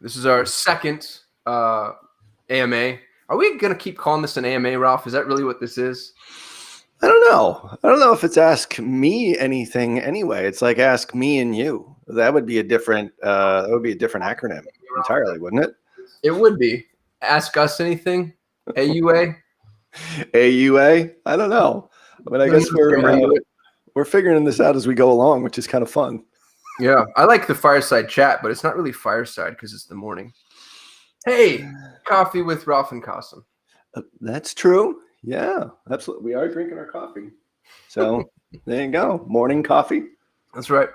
This is our second AMA. Are we going to keep calling this an AMA, Ralph? Is that really what this is? I don't know. I don't know if it's ask me anything anyway. It's like ask me and you. That would be a different acronym entirely, wouldn't it? It would be. Ask us anything. AUA? AUA? I don't know. I mean, I guess we're figuring this out as we go along, which is kind of fun. Yeah, I like the fireside chat, but it's not really fireside because it's the morning. Hey, coffee with Ralph and Qasim. That's true. Yeah, absolutely. We are drinking our coffee. So there you go. Morning coffee. That's right.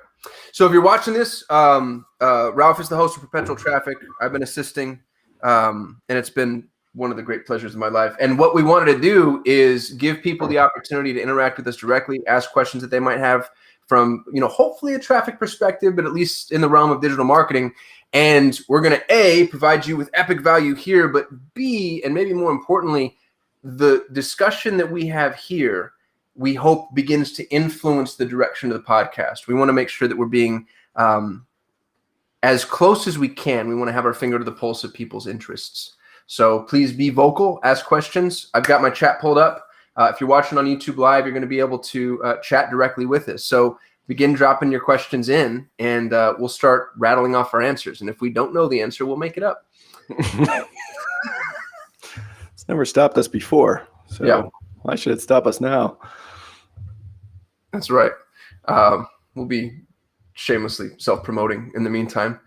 So if you're watching this, Ralph is the host of Perpetual Traffic. I've been assisting, and it's been one of the great pleasures of my life. And what we wanted to do is give people the opportunity to interact with us directly, ask questions that they might have from, hopefully a traffic perspective, but at least in the realm of digital marketing. And we're going to A, provide you with epic value here, but B, and maybe more importantly, the discussion that we have here, we hope begins to influence the direction of the podcast. We want to make sure that we're being as close as we can. We want to have our finger to the pulse of people's interests. So please be vocal, ask questions. I've got my chat pulled up. If you're watching on YouTube Live, you're going to be able to chat directly with us. So begin dropping your questions in, and we'll start rattling off our answers. And if we don't know the answer, we'll make it up. It's never stopped us before. So yeah. Why should it stop us now? That's right. We'll be shamelessly self-promoting in the meantime.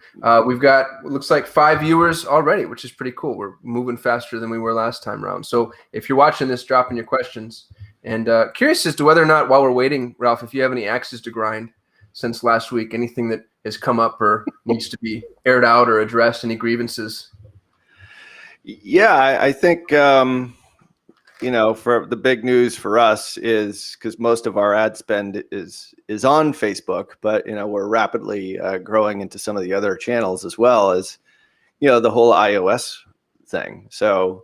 We've got, it looks like 5 viewers already, which is pretty cool. We're moving faster than we were last time around. So if you're watching this, drop in your questions. And curious as to whether or not, while we're waiting, Ralph, if you have any axes to grind since last week, anything that has come up or needs to be aired out or addressed, any grievances? Yeah, I think, for the big news for us is because most of our ad spend is on Facebook, but, we're rapidly growing into some of the other channels as well as, the whole iOS thing. So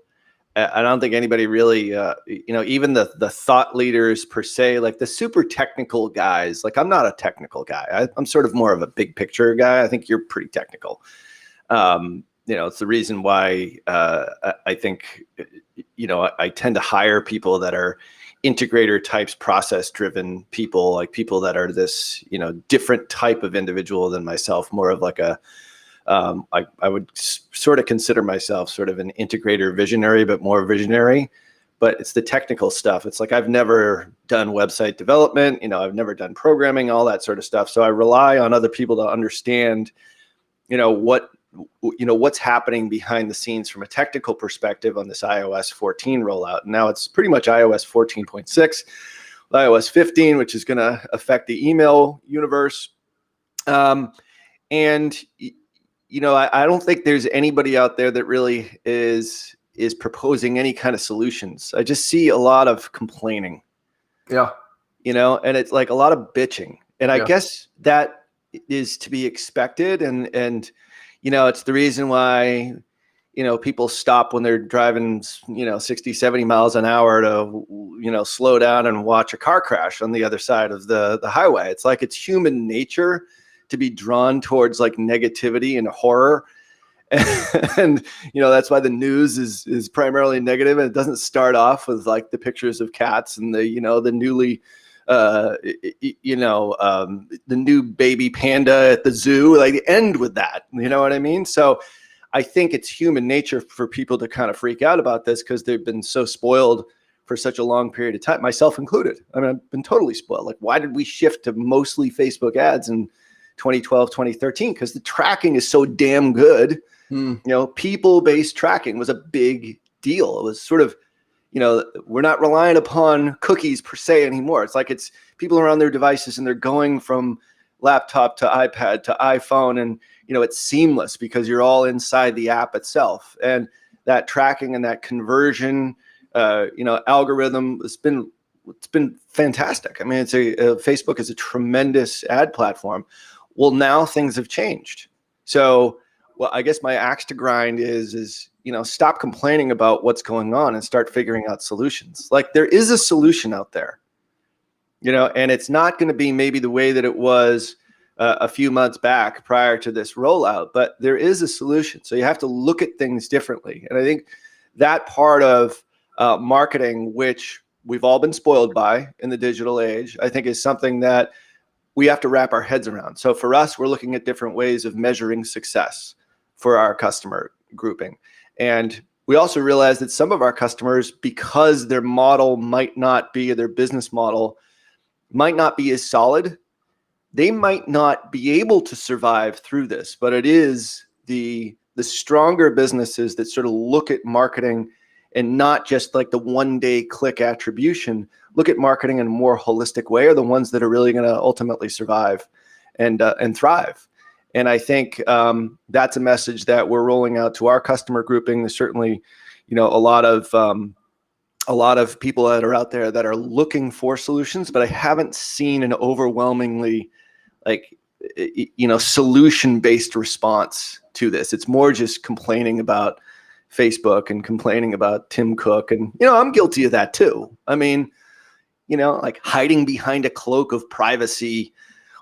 I don't think anybody really, even the thought leaders per se, like the super technical guys, like I'm not a technical guy. I'm sort of more of a big picture guy. I think you're pretty technical. It's the reason why I think, I tend to hire people that are integrator types, process driven people, like people that are this, different type of individual than myself, more of like I would sort of consider myself sort of an integrator visionary, but more visionary. But it's the technical stuff. It's like I've never done website development, I've never done programming, all that sort of stuff. So I rely on other people to understand, what's happening behind the scenes from a technical perspective on this iOS 14 rollout. And now it's pretty much iOS 14.6, iOS 15, which is going to affect the email universe. I don't think there's anybody out there that really is proposing any kind of solutions. I just see a lot of complaining. Yeah. And it's like a lot of bitching. And I guess that is to be expected. And it's the reason why, people stop when they're driving, 60, 70 miles an hour to, slow down and watch a car crash on the other side of the highway. It's like it's human nature to be drawn towards like negativity and horror. And that's why the news is primarily negative, and it doesn't start off with like the pictures of cats and the the newly the new baby panda at the zoo, like end with that, you know what I mean? So I think it's human nature for people to kind of freak out about this because they've been so spoiled for such a long period of time, myself included. I mean, I've been totally spoiled. Like, why did we shift to mostly Facebook ads in 2012, 2013? Because the tracking is so damn good. People-based tracking was a big deal. It was sort of, we're not relying upon cookies per se anymore. It's like it's people are on their devices and they're going from laptop to iPad to iPhone, and it's seamless because you're all inside the app itself. And that tracking and that conversion, algorithm, it's been fantastic. I mean, Facebook is a tremendous ad platform. Well, now things have changed. So, I guess my axe to grind is stop complaining about what's going on and start figuring out solutions. Like there is a solution out there, and it's not going to be maybe the way that it was a few months back prior to this rollout, but there is a solution. So you have to look at things differently. And I think that part of marketing, which we've all been spoiled by in the digital age, I think is something that we have to wrap our heads around. So for us, we're looking at different ways of measuring success for our customer grouping. And we also realize that some of our customers, because their model might not be, their business model might not be as solid, they might not be able to survive through this. But it is the stronger businesses that sort of look at marketing and not just like the one-day click attribution, look at marketing in a more holistic way, are the ones that are really going to ultimately survive and thrive. And I think that's a message that we're rolling out to our customer grouping. There's certainly, a lot of people that are out there that are looking for solutions, but I haven't seen an overwhelmingly solution-based response to this. It's more just complaining about Facebook and complaining about Tim Cook. And, I'm guilty of that too. I mean, like hiding behind a cloak of privacy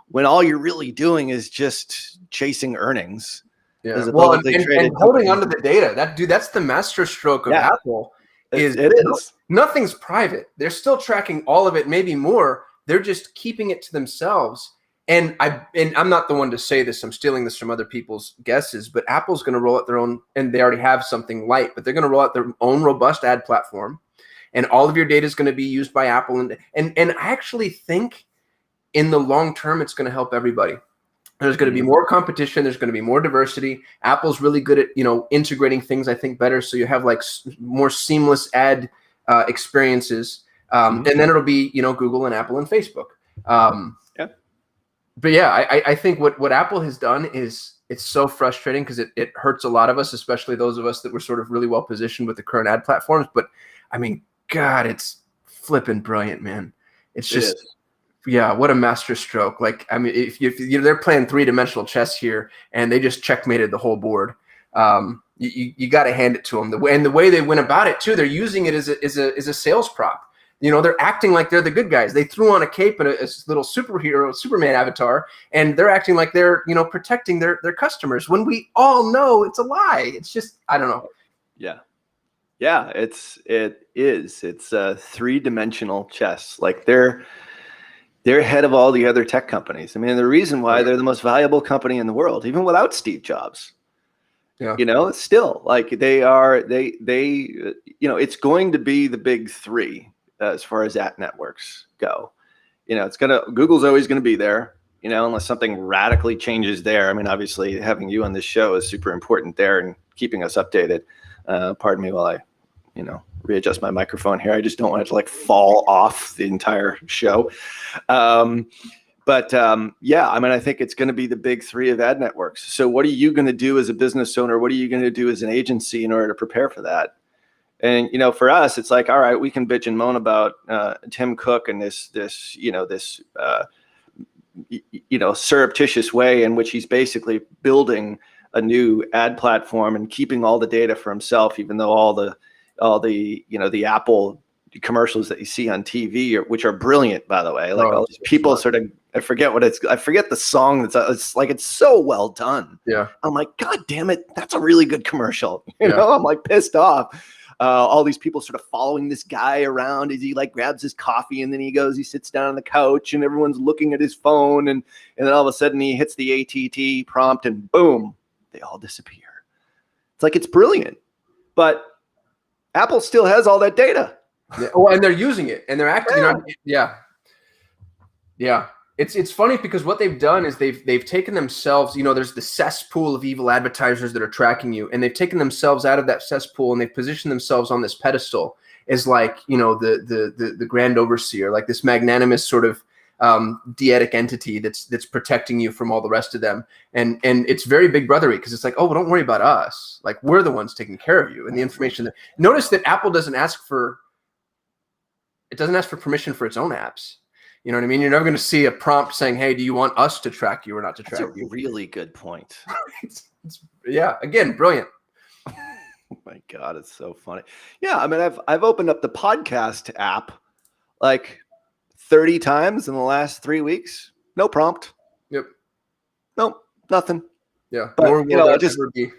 when all you're really doing is just chasing earnings. Yeah. Well, and holding onto the data. That's the masterstroke of Apple. It is. Nothing's private. They're still tracking all of it, maybe more. They're just keeping it to themselves. And I'm not the one to say this. I'm stealing this from other people's guesses. But Apple's going to roll out their own, and they already have something light. But they're going to roll out their own robust ad platform, and all of your data is going to be used by Apple. And I actually think in the long term, it's going to help everybody. There's going to be more competition. There's going to be more diversity. Apple's really good at integrating things, I think, better. So you have like more seamless ad experiences, and then it'll be Google and Apple and Facebook. But yeah, I think what Apple has done is it's so frustrating because it hurts a lot of us, especially those of us that were sort of really well positioned with the current ad platforms. But I mean, God, it's flipping brilliant, man. It's just. Yeah, what a master stroke. Like, I mean, if they're playing three-dimensional chess here and they just checkmated the whole board, you got to hand it to them. The way they went about it, too, they're using it as a sales prop. They're acting like they're the good guys. They threw on a cape and a little superhero, Superman avatar, and they're acting like they're, protecting their customers when we all know it's a lie. It's just, I don't know. Yeah. Yeah, it is. It's three-dimensional chess. Like they're ahead of all the other tech companies. I mean, the reason why they're the most valuable company in the world, even without Steve Jobs. Yeah. Still like it's going to be the big three as far as ad networks go. Google's always going to be there, unless something radically changes there. I mean, obviously having you on this show is super important there and keeping us updated. Pardon me while I, readjust my microphone here. I just don't want it to fall off the entire show. I mean, I think it's going to be the big three of ad networks. So what are you going to do as a business owner? What are you going to do as an agency in order to prepare for that? And, for us, it's like, all right, we can bitch and moan about Tim Cook and this surreptitious way in which he's basically building a new ad platform and keeping all the data for himself, even though all the Apple commercials that you see on TV, which are brilliant, by the way. Like all these people sort of, I forget the song it's so well done. Yeah. I'm like, God damn it. That's a really good commercial. I'm like pissed off. All these people sort of following this guy around as he grabs his coffee and then he sits down on the couch and everyone's looking at his phone. And then all of a sudden he hits the ATT prompt and boom, they all disappear. It's like, it's brilliant, but Apple still has all that data. Yeah. Oh, and they're using it and they're acting. Yeah. It's funny because what they've done is they've taken themselves, there's the cesspool of evil advertisers that are tracking you, and they've taken themselves out of that cesspool and they've positioned themselves on this pedestal as the grand overseer, like this magnanimous sort of deetic entity that's protecting you from all the rest of them. And it's very big brothery because it's like, oh, well, don't worry about us. Like, we're the ones taking care of you. And the information notice that Apple doesn't ask for permission for its own apps. You know what I mean? You're never going to see a prompt saying, hey, do you want us to track you or not to track you? That's a really good point. Again, brilliant. Oh my God, it's so funny. Yeah, I mean, I've opened up the podcast app 30 times in the last 3 weeks. No prompt. Yep. Nope, nothing. Yeah. But, nor will that ever be.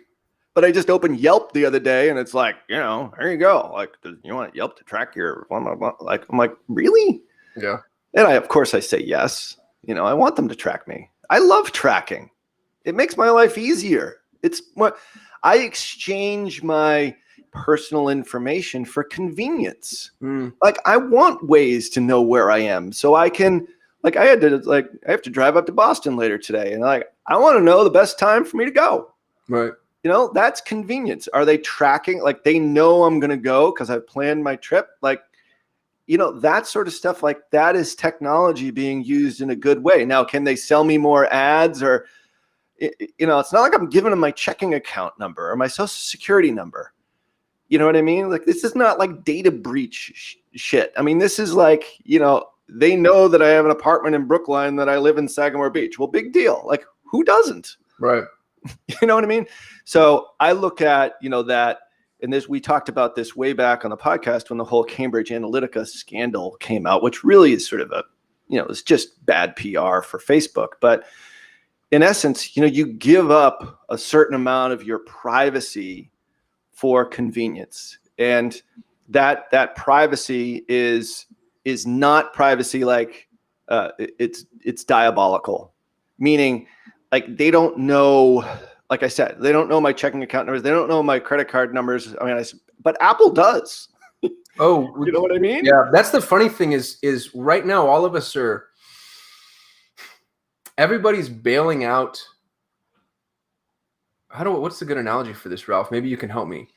But I just opened Yelp the other day, and it's like, here you go. Like, you want Yelp to track your blah, blah, blah. Like, I'm like, really? Yeah. And of course I say yes. I want them to track me. I love tracking. It makes my life easier. It's what I exchange my personal information for convenience. Like, I want ways to know where I am so I can, like, I have to drive up to Boston later today, and I want to know the best time for me to go. Right. That's convenience. Are they tracking? Like, they know I'm going to go because I've planned my trip. Like, that sort of stuff, like, that is technology being used in a good way. Now, can they sell me more ads? Or, it's not like I'm giving them my checking account number or my social security number. You know what I mean? Like, this is not like data breach shit. I mean, this is like, they know that I have an apartment in Brookline, that I live in Sagamore Beach. Well, big deal. Like, who doesn't? Right. You know what I mean? So I look at, that, and we talked about this way back on the podcast when the whole Cambridge Analytica scandal came out, which really is sort of it's just bad PR for Facebook. But in essence, you give up a certain amount of your privacy for convenience. And that privacy is not privacy like it's diabolical, meaning, like, they don't know, like I said, they don't know my checking account numbers. They don't know my credit card numbers. I mean, but Apple does. Oh, you know what I mean? Yeah. That's the funny thing is right now, all of us everybody's bailing out. What's the good analogy for this, Ralph? Maybe you can help me.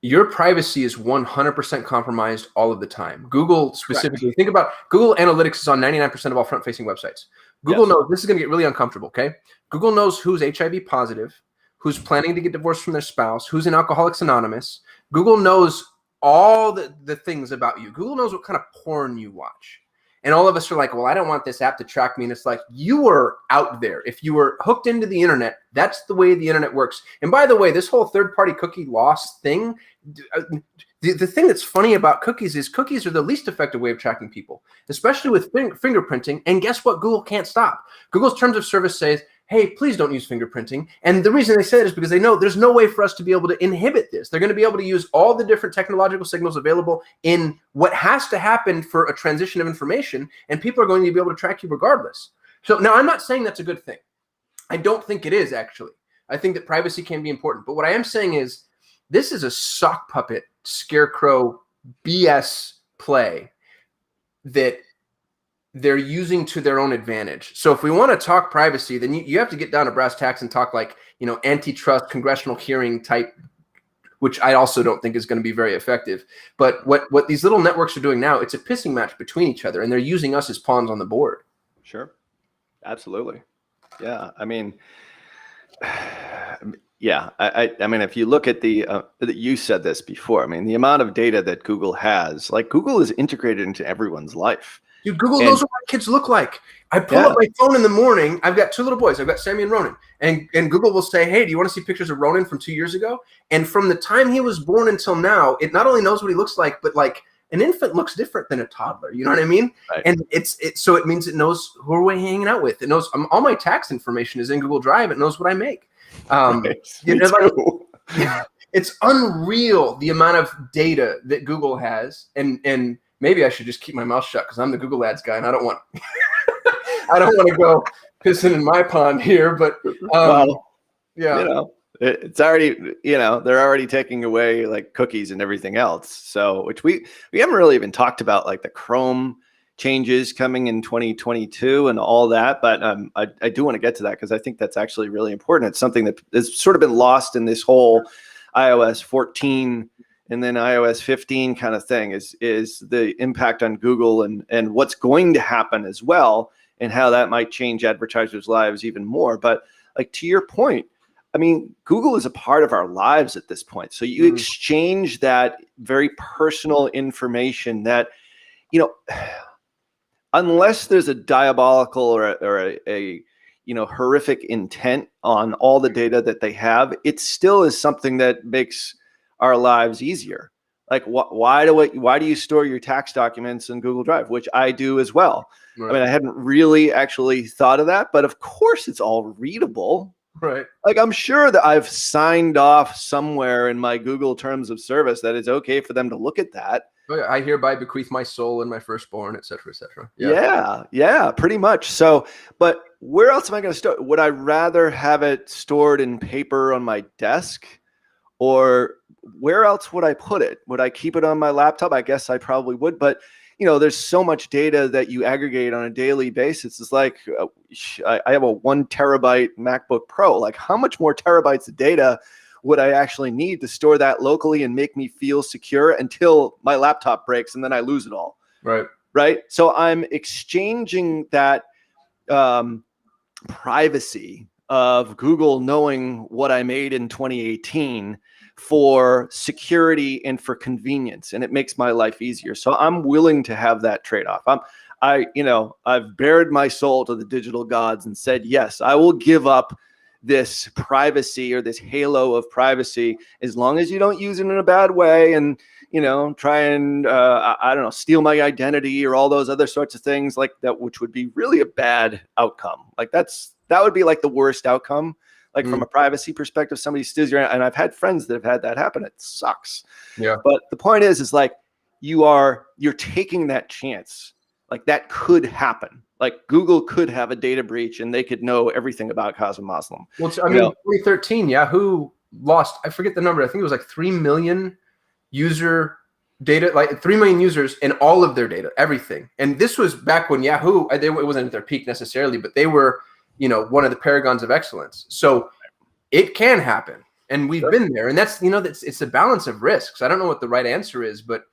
Your privacy is 100% compromised all of the time. Google specifically, think about Google Analytics is on 99% of all front-facing websites. Google knows this is going to get really uncomfortable, okay? Google knows who's HIV positive, who's planning to get divorced from their spouse, who's in Alcoholics Anonymous. Google knows all the things about you. Google knows what kind of porn you watch. And all of us are like, well, I don't want this app to track me. And it's like, you were out there. If you were hooked into the internet, that's the way the internet works. And by the way, this whole third-party cookie loss thing, the thing that's funny about cookies is cookies are the least effective way of tracking people, especially with fingerprinting. And guess what? Google can't stop. Google's terms of service says, hey, please don't use fingerprinting. And the reason they say that is because they know there's no way for us to be able to inhibit this. They're going to be able to use all the different technological signals available in what has to happen for a transition of information, and people are going to be able to track you regardless. So now I'm not saying that's a good thing. I don't think it is, actually. I think that privacy can be important. But what I am saying is this is a sock puppet, scarecrow, BS play that they're using to their own advantage. So if we want to talk privacy, then you have to get down to brass tacks and talk like, antitrust, congressional hearing type, which I also don't think is going to be very effective. But what these little networks are doing now, it's a pissing match between each other, and they're using us as pawns on the board. Sure. Absolutely. Yeah. I mean, yeah. I mean, if you look at you said this before, I mean, the amount of data that Google has, like, Google is integrated into everyone's life. Dude, Google knows what my kids look like. I pull up my phone in the morning. I've got two little boys. I've got Sammy and Ronan. And Google will say, hey, do you want to see pictures of Ronan from 2 years ago? And from the time he was born until now, it not only knows what he looks like, but like an infant looks different than a toddler. You know what I mean? Right. And so it means it knows who are we hanging out with. It knows all my tax information is in Google Drive. It knows what I make. It's unreal the amount of data that Google has. And maybe I should just keep my mouth shut because I'm the Google Ads guy and I don't want to go pissing in my pond here. But it's already, they're already taking away like cookies and everything else. So, which we haven't really even talked about, like the Chrome changes coming in 2022 and all that. But I do want to get to that because I think that's actually really important. It's something that has sort of been lost in this whole iOS 14 and then iOS 15 kind of thing is the impact on Google and what's going to happen as well and how that might change advertisers' lives even more. But like, to your point, I mean, Google is a part of our lives at this point. So you exchange that very personal information that, unless there's a diabolical or a horrific intent on all the data that they have, it still is something that makes our lives easier. Like, why do you store your tax documents in Google Drive, which I do as well? Right. I mean, I hadn't really actually thought of that, but of course it's all readable. Right. Like, I'm sure that I've signed off somewhere in my Google terms of service that it's okay for them to look at that. I hereby bequeath my soul and my firstborn, et cetera, et cetera. Yeah, pretty much. So, but where else am I going to store? Would I rather have it stored in paper on my desk, or where else would I put it? Would I keep it on my laptop? I guess I probably would, but there's so much data that you aggregate on a daily basis. It's like, I have a 1 terabyte MacBook Pro. Like, how much more terabytes of data would I actually need to store that locally and make me feel secure until my laptop breaks and then I lose it all? Right. So I'm exchanging that privacy of Google knowing what I made in 2018 for security and for convenience, and it makes my life easier. So I'm willing to have that trade-off. I've bared my soul to the digital gods and said, yes, I will give up this privacy, or this halo of privacy, as long as you don't use it in a bad way and try and I don't know, steal my identity or all those other sorts of things like that, which would be really a bad outcome. Like, that would be like the worst outcome. Like, from a privacy perspective, somebody steals your, and I've had friends that have had that happen. It sucks. Yeah. But the point is like, you're taking that chance. Like, that could happen. Like, Google could have a data breach and they could know everything about Qasem Muslim. Well, I mean, 2013, Yahoo lost, I forget the number. I think it was like 3 million user data, like 3 million users in all of their data, everything. And this was back when Yahoo, it wasn't at their peak necessarily, but they were, one of the paragons of excellence. So it can happen, and we've been there. And that's, it's a balance of risks. I don't know what the right answer is, but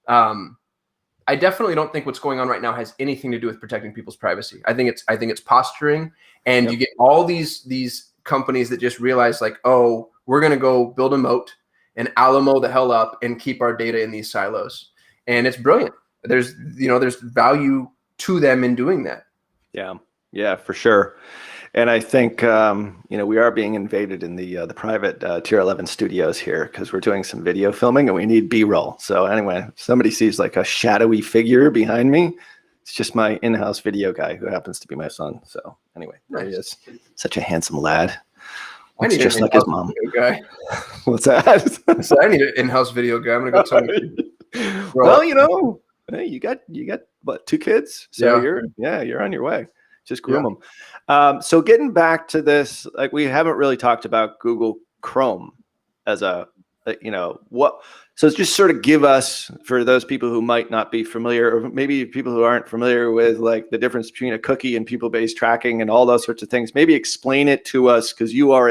I definitely don't think what's going on right now has anything to do with protecting people's privacy. I think it's posturing, and you get all these companies that just realize like, oh, we're going to go build a moat and Alamo the hell up and keep our data in these silos. And it's brilliant. There's value to them in doing that. Yeah, for sure. And I think, we are being invaded in the private Tier 11 studios here because we're doing some video filming and we need B-roll. So anyway, if somebody sees like a shadowy figure behind me, it's just my in-house video guy who happens to be my son. So anyway, there he is. Such a handsome lad. Looks just like his mom. Guy. What's that? So I need an in-house video guy. I'm going to go tell him. Well, hey, you got what, 2 kids? So you're on your way. Just groom them. So getting back to this, like, we haven't really talked about Google Chrome as so just sort of give us, for those people who might not be familiar, or maybe people who aren't familiar with like the difference between a cookie and people-based tracking and all those sorts of things, maybe explain it to us, because you are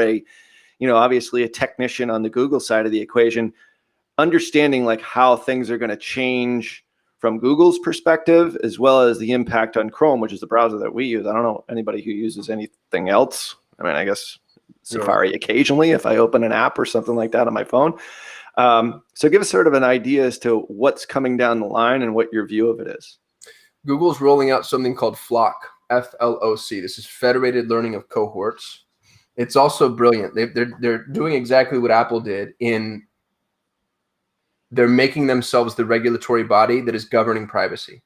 obviously a technician on the Google side of the equation, understanding like how things are going to change from Google's perspective, as well as the impact on Chrome, which is the browser that we use. I don't know anybody who uses anything else. I mean, I guess Safari occasionally if I open an app or something like that on my phone. So give us sort of an idea as to what's coming down the line and what your view of it is. Google's rolling out something called FLoC, F-L-O-C. This is federated learning of cohorts. It's also brilliant. They're doing exactly what Apple did in they're making themselves the regulatory body that is governing privacy,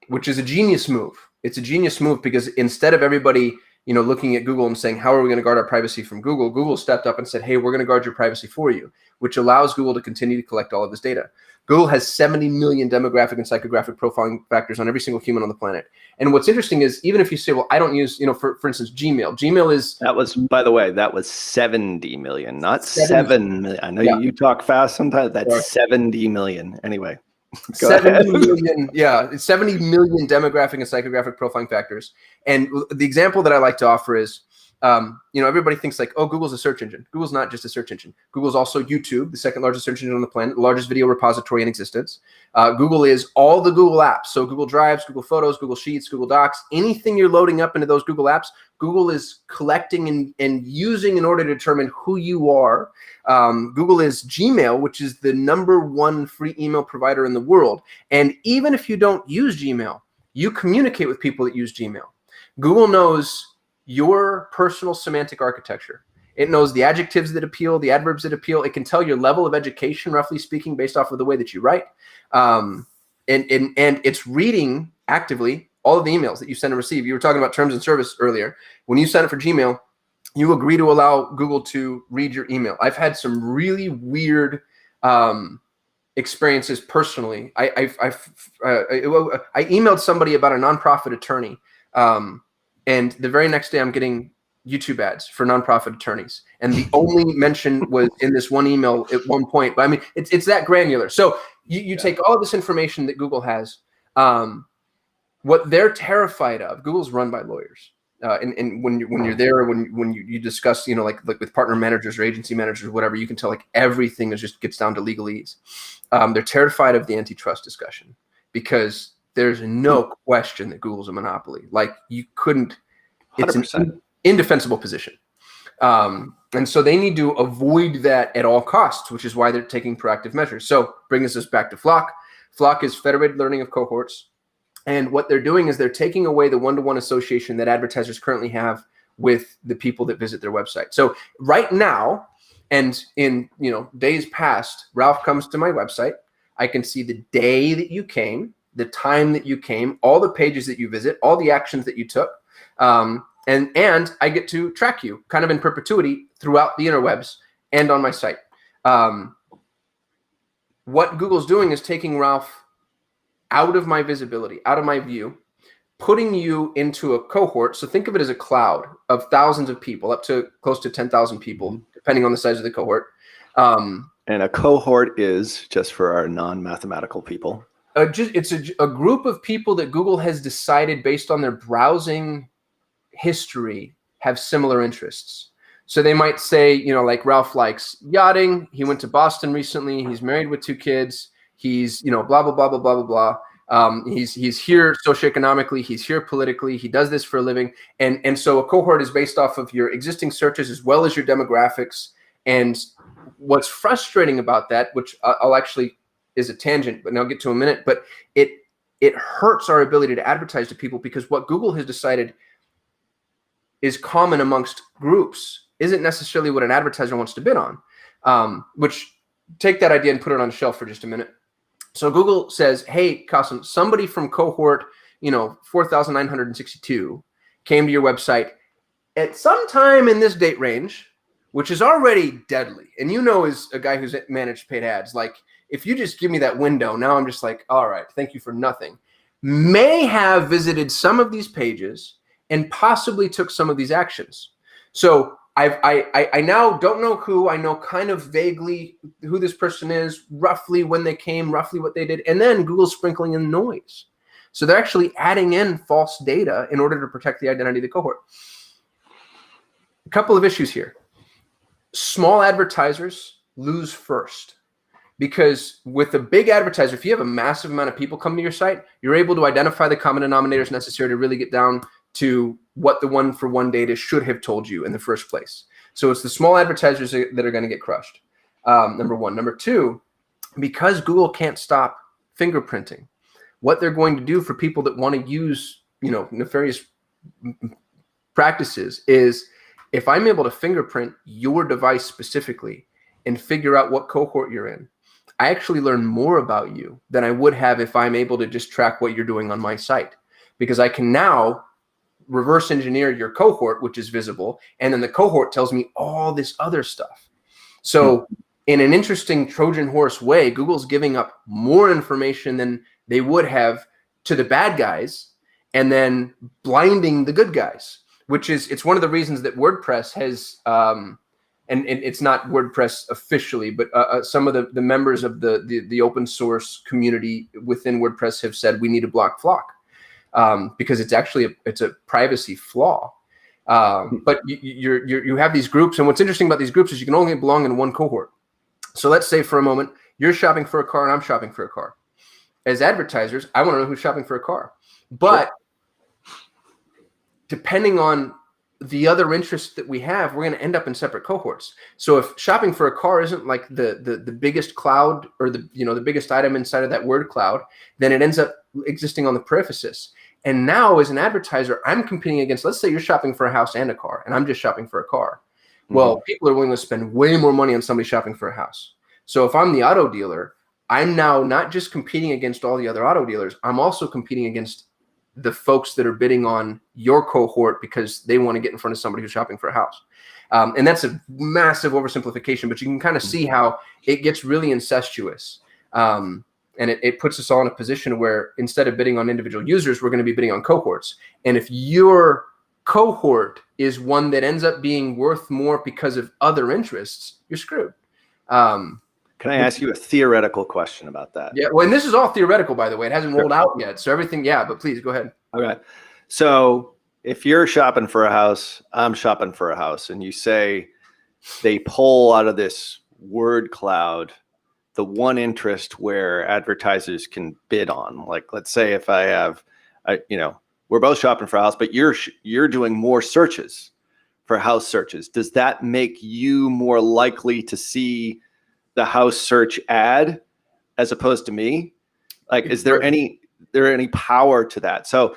which is a genius move. It's a genius move because instead of everybody, looking at Google and saying, how are we going to guard our privacy from Google? Google stepped up and said, hey, we're going to guard your privacy for you, which allows Google to continue to collect all of this data. Google has 70 million demographic and psychographic profiling factors on every single human on the planet. And what's interesting is, even if you say, well, I don't use, for instance, Gmail is... That was, by the way, that was 70 million, not 7 million. I know you talk fast sometimes. That's 70 million. Anyway. 70 million, 70 million demographic and psychographic profiling factors. And the example that I like to offer is, everybody thinks like, oh, Google's a search engine. Google's not just a search engine. Google's also YouTube, the second largest search engine on the planet, the largest video repository in existence. Google is all the Google apps. So Google Drives, Google Photos, Google Sheets, Google Docs, anything you're loading up into those Google apps, Google is collecting and using in order to determine who you are. Google is Gmail, which is the #1 free email provider in the world. And even if you don't use Gmail, you communicate with people that use Gmail. Google knows your personal semantic architecture. It knows the adjectives that appeal, the adverbs that appeal. It can tell your level of education, roughly speaking, based off of the way that you write. And it's reading actively all of the emails that you send and receive. You were talking about terms and service earlier. When you sign up for Gmail, you agree to allow Google to read your email. I've had some really weird experiences personally. I emailed somebody about a nonprofit attorney, and the very next day I'm getting YouTube ads for nonprofit attorneys, and the only mention was in this one email at one point. But I mean, it's that granular. So you take all of this information that Google has. What they're terrified of, Google's run by lawyers. And when you're there, when you discuss, like with partner managers or agency managers or whatever, you can tell like everything just gets down to legalese. They're terrified of the antitrust discussion because there's no question that Google's a monopoly. Like you couldn't, it's 100%. An indefensible position. And so they need to avoid that at all costs, which is why they're taking proactive measures. So bringing us back to Flock. Flock is federated learning of cohorts. And what they're doing is they're taking away the one-to-one association that advertisers currently have with the people that visit their website. So right now, and in days past, Ralph comes to my website. I can see the day that you came, the time that you came, all the pages that you visit, all the actions that you took, and I get to track you kind of in perpetuity throughout the interwebs and on my site. What Google's doing is taking Ralph out of my visibility, out of my view, putting you into a cohort. So think of it as a cloud of thousands of people, up to close to 10,000 people, depending on the size of the cohort. And a cohort is, just for our non-mathematical people, it's a group of people that Google has decided based on their browsing history have similar interests. So they might say, like Ralph likes yachting. He went to Boston recently. He's married with 2 kids. He's, blah, blah, blah, blah, blah, blah, blah. He's here socioeconomically. He's here politically. He does this for a living. And so a cohort is based off of your existing searches as well as your demographics. And what's frustrating about that, which I'll actually is a tangent, but I'll get to in a minute, but it hurts our ability to advertise to people because what Google has decided is common amongst groups isn't necessarily what an advertiser wants to bid on, which take that idea and put it on a shelf for just a minute. So Google says, hey, Qasim, somebody from cohort, 4,962 came to your website at some time in this date range, which is already deadly. And as a guy who's managed paid ads, like if you just give me that window, now I'm just like, all right, thank you for nothing. May have visited some of these pages and possibly took some of these actions. So I now don't know who. I know kind of vaguely who this person is, roughly when they came, roughly what they did, and then Google's sprinkling in noise. So they're actually adding in false data in order to protect the identity of the cohort. A couple of issues here. Small advertisers lose first because with a big advertiser, if you have a massive amount of people come to your site, you're able to identify the common denominators necessary to really get down to what the one-for-one data should have told you in the first place. So it's the small advertisers that are going to get crushed, number one. Number two, because Google can't stop fingerprinting, what they're going to do for people that want to use, nefarious practices is if I'm able to fingerprint your device specifically and figure out what cohort you're in, I actually learn more about you than I would have if I'm able to just track what you're doing on my site, because I can now reverse engineer your cohort, which is visible, and then the cohort tells me all this other stuff. So in an interesting Trojan horse way, Google's giving up more information than they would have to the bad guys and then blinding the good guys, which is, it's one of the reasons that WordPress has, and it's not WordPress officially, but some of the members of the open source community within WordPress have said we need to block Flock. Because it's actually it's a privacy flaw. But you have these groups, and what's interesting about these groups is you can only belong in one cohort. So let's say for a moment you're shopping for a car and I'm shopping for a car. As advertisers, I want to know who's shopping for a car. But depending on the other interests that we have, we're going to end up in separate cohorts. So if shopping for a car isn't like the biggest cloud or the biggest item inside of that word cloud, then it ends up existing on the periphrasis. And now as an advertiser, I'm competing against, let's say you're shopping for a house and a car, and I'm just shopping for a car. Well, people are willing to spend way more money on somebody shopping for a house. So if I'm the auto dealer, I'm now not just competing against all the other auto dealers. I'm also competing against the folks that are bidding on your cohort because they want to get in front of somebody who's shopping for a house. And that's a massive oversimplification, but you can kind of see how it gets really incestuous. And it puts us all in a position where instead of bidding on individual users, we're going to be bidding on cohorts. And if your cohort is one that ends up being worth more because of other interests, you're screwed. Can I ask you a theoretical question about that? Yeah. Well, and this is all theoretical, by the way. It hasn't rolled out yet. So everything, but please go ahead. Okay. So if you're shopping for a house, I'm shopping for a house, and you say they pull out of this word cloud the one interest where advertisers can bid on. Like, let's say if I have, we're both shopping for a house, but you're doing more searches for house searches. Does that make you more likely to see the house search ad as opposed to me? Like, is there any power to that? So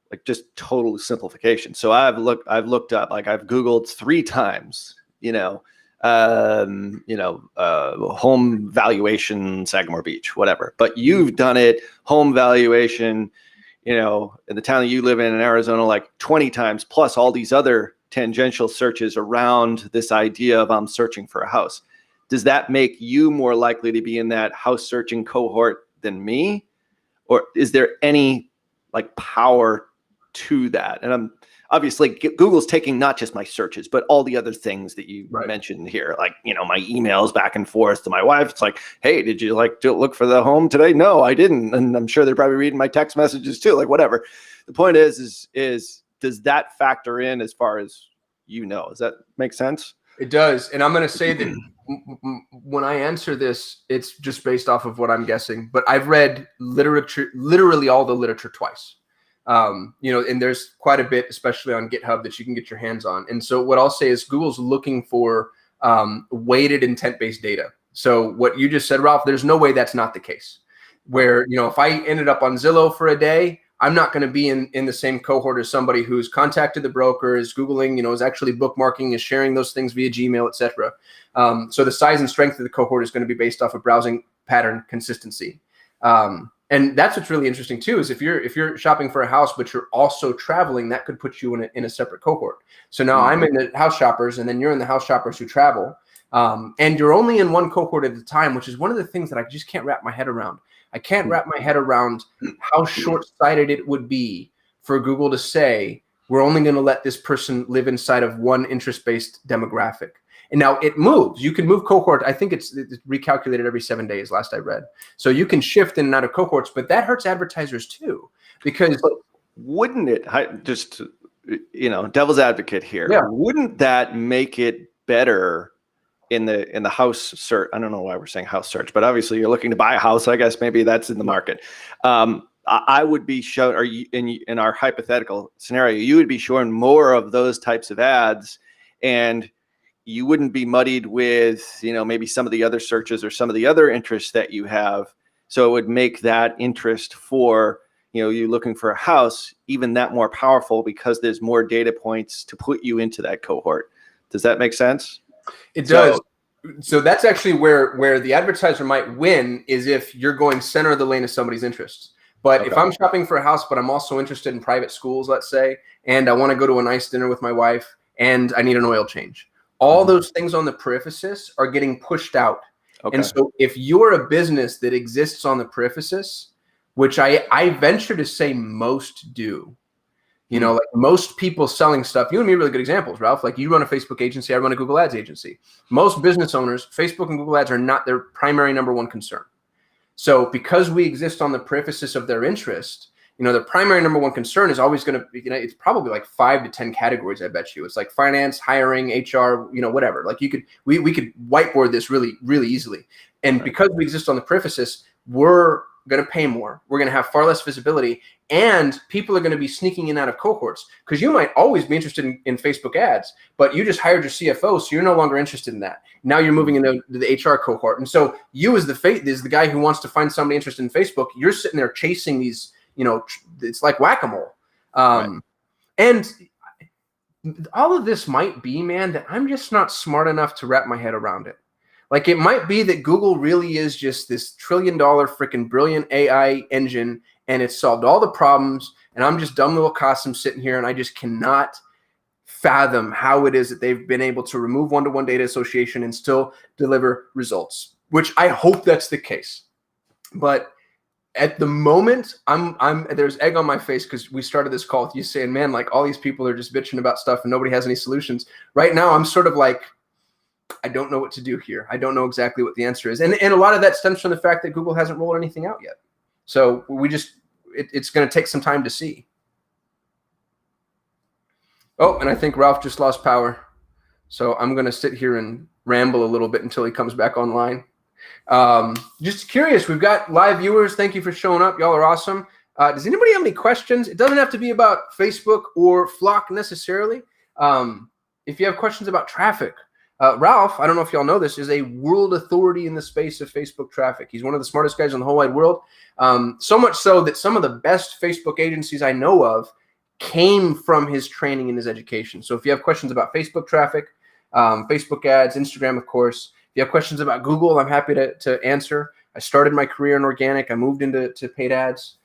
like, just total simplification. So I've looked up, like I've Googled 3 times, home valuation, Sagamore Beach, whatever, but you've done it, home valuation, in the town that you live in Arizona, like 20 times, plus all these other tangential searches around this idea of I'm searching for a house. Does that make you more likely to be in that house searching cohort than me? Or is there any like power to that? And I'm obviously, Google's taking not just my searches, but all the other things that you mentioned here, like, my emails back and forth to my wife. It's like, hey, did you like to look for the home today? No, I didn't. And I'm sure they're probably reading my text messages too, like whatever. The point is does that factor in as far as does that make sense? It does. And I'm going to say that when I answer this, it's just based off of what I'm guessing, but I've read literally all the literature twice. And there's quite a bit, especially on GitHub, that you can get your hands on. And so what I'll say is Google's looking for weighted intent-based data. So what you just said, Ralph, there's no way that's not the case. Where, if I ended up on Zillow for a day, I'm not going to be in the same cohort as somebody who's contacted the broker, is Googling, is actually bookmarking, is sharing those things via Gmail, etc. So the size and strength of the cohort is going to be based off of browsing pattern consistency. And that's what's really interesting too, is if you're shopping for a house, but you're also traveling, that could put you in a separate cohort. So now I'm in the house shoppers, and then you're in the house shoppers who travel. And you're only in one cohort at a time, which is one of the things that I just can't wrap my head around. I can't wrap my head around how short-sighted it would be for Google to say, we're only going to let this person live inside of one interest-based demographic. And now it moves. You can move cohort. I think it's recalculated every 7 days, last I read. So you can shift in and out of cohorts, but that hurts advertisers too, because wouldn't it, just, devil's advocate here, wouldn't that make it better in the house search? I don't know why we're saying house search, but obviously you're looking to buy a house. I guess maybe that's in the market. I would be shown, or in our hypothetical scenario, you would be shown more of those types of ads, and you wouldn't be muddied with, maybe some of the other searches or some of the other interests that you have. So it would make that interest for, you looking for a house even that more powerful, because there's more data points to put you into that cohort. Does that make sense? It does. So that's actually where the advertiser might win, is if you're going center of the lane of somebody's interests. But if I'm shopping for a house, but I'm also interested in private schools, let's say, and I want to go to a nice dinner with my wife, and I need an oil change, all those things on the periphrasis are getting pushed out. And so if you're a business that exists on the periphrasis, which I venture to say most do, like most people selling stuff, you and me are really good examples, Ralph. Like, you run a Facebook agency, I run a Google Ads agency. Most business owners, Facebook and Google Ads are not their primary number one concern. So because we exist on the periphrasis of their interest, the primary number one concern is always going to be, it's probably like 5 to 10 categories. I bet you it's like finance, hiring, HR, whatever. Like we could whiteboard this really, really easily. And because we exist on the periphrasis, we're going to pay more. We're going to have far less visibility, and people are going to be sneaking in and out of cohorts, because you might always be interested in Facebook ads, but you just hired your CFO, so you're no longer interested in that. Now you're moving into the HR cohort. And so you as the guy who wants to find somebody interested in Facebook, you're sitting there chasing these, it's like whack-a-mole. And all of this might be, man, that I'm just not smart enough to wrap my head around it. Like, it might be that Google really is just this $1 trillion freaking brilliant AI engine, and it's solved all the problems, and I'm just dumb little Qasim sitting here, and I just cannot fathom how it is that they've been able to remove one-to-one data association and still deliver results, which I hope that's the case. But at the moment, there's egg on my face because we started this call with you saying, man, like all these people are just bitching about stuff and nobody has any solutions. Right now, I'm sort of like, I don't know what to do here. I don't know exactly what the answer is. And a lot of that stems from the fact that Google hasn't rolled anything out yet. So it's going to take some time to see. Oh, and I think Ralph just lost power. So I'm going to sit here and ramble a little bit until he comes back online. Just curious, we've got live viewers. Thank you for showing up. Y'all are awesome. Does anybody have any questions? It doesn't have to be about Facebook or Flock necessarily. If you have questions about traffic, Ralph, I don't know if y'all know this, is a world authority in the space of Facebook traffic. He's one of the smartest guys in the whole wide world. So much so that some of the best Facebook agencies I know of came from his training and his education. So if you have questions about Facebook traffic, Facebook ads, Instagram, of course, if you have questions about Google, I'm happy to answer. I started my career in organic. I moved into paid ads.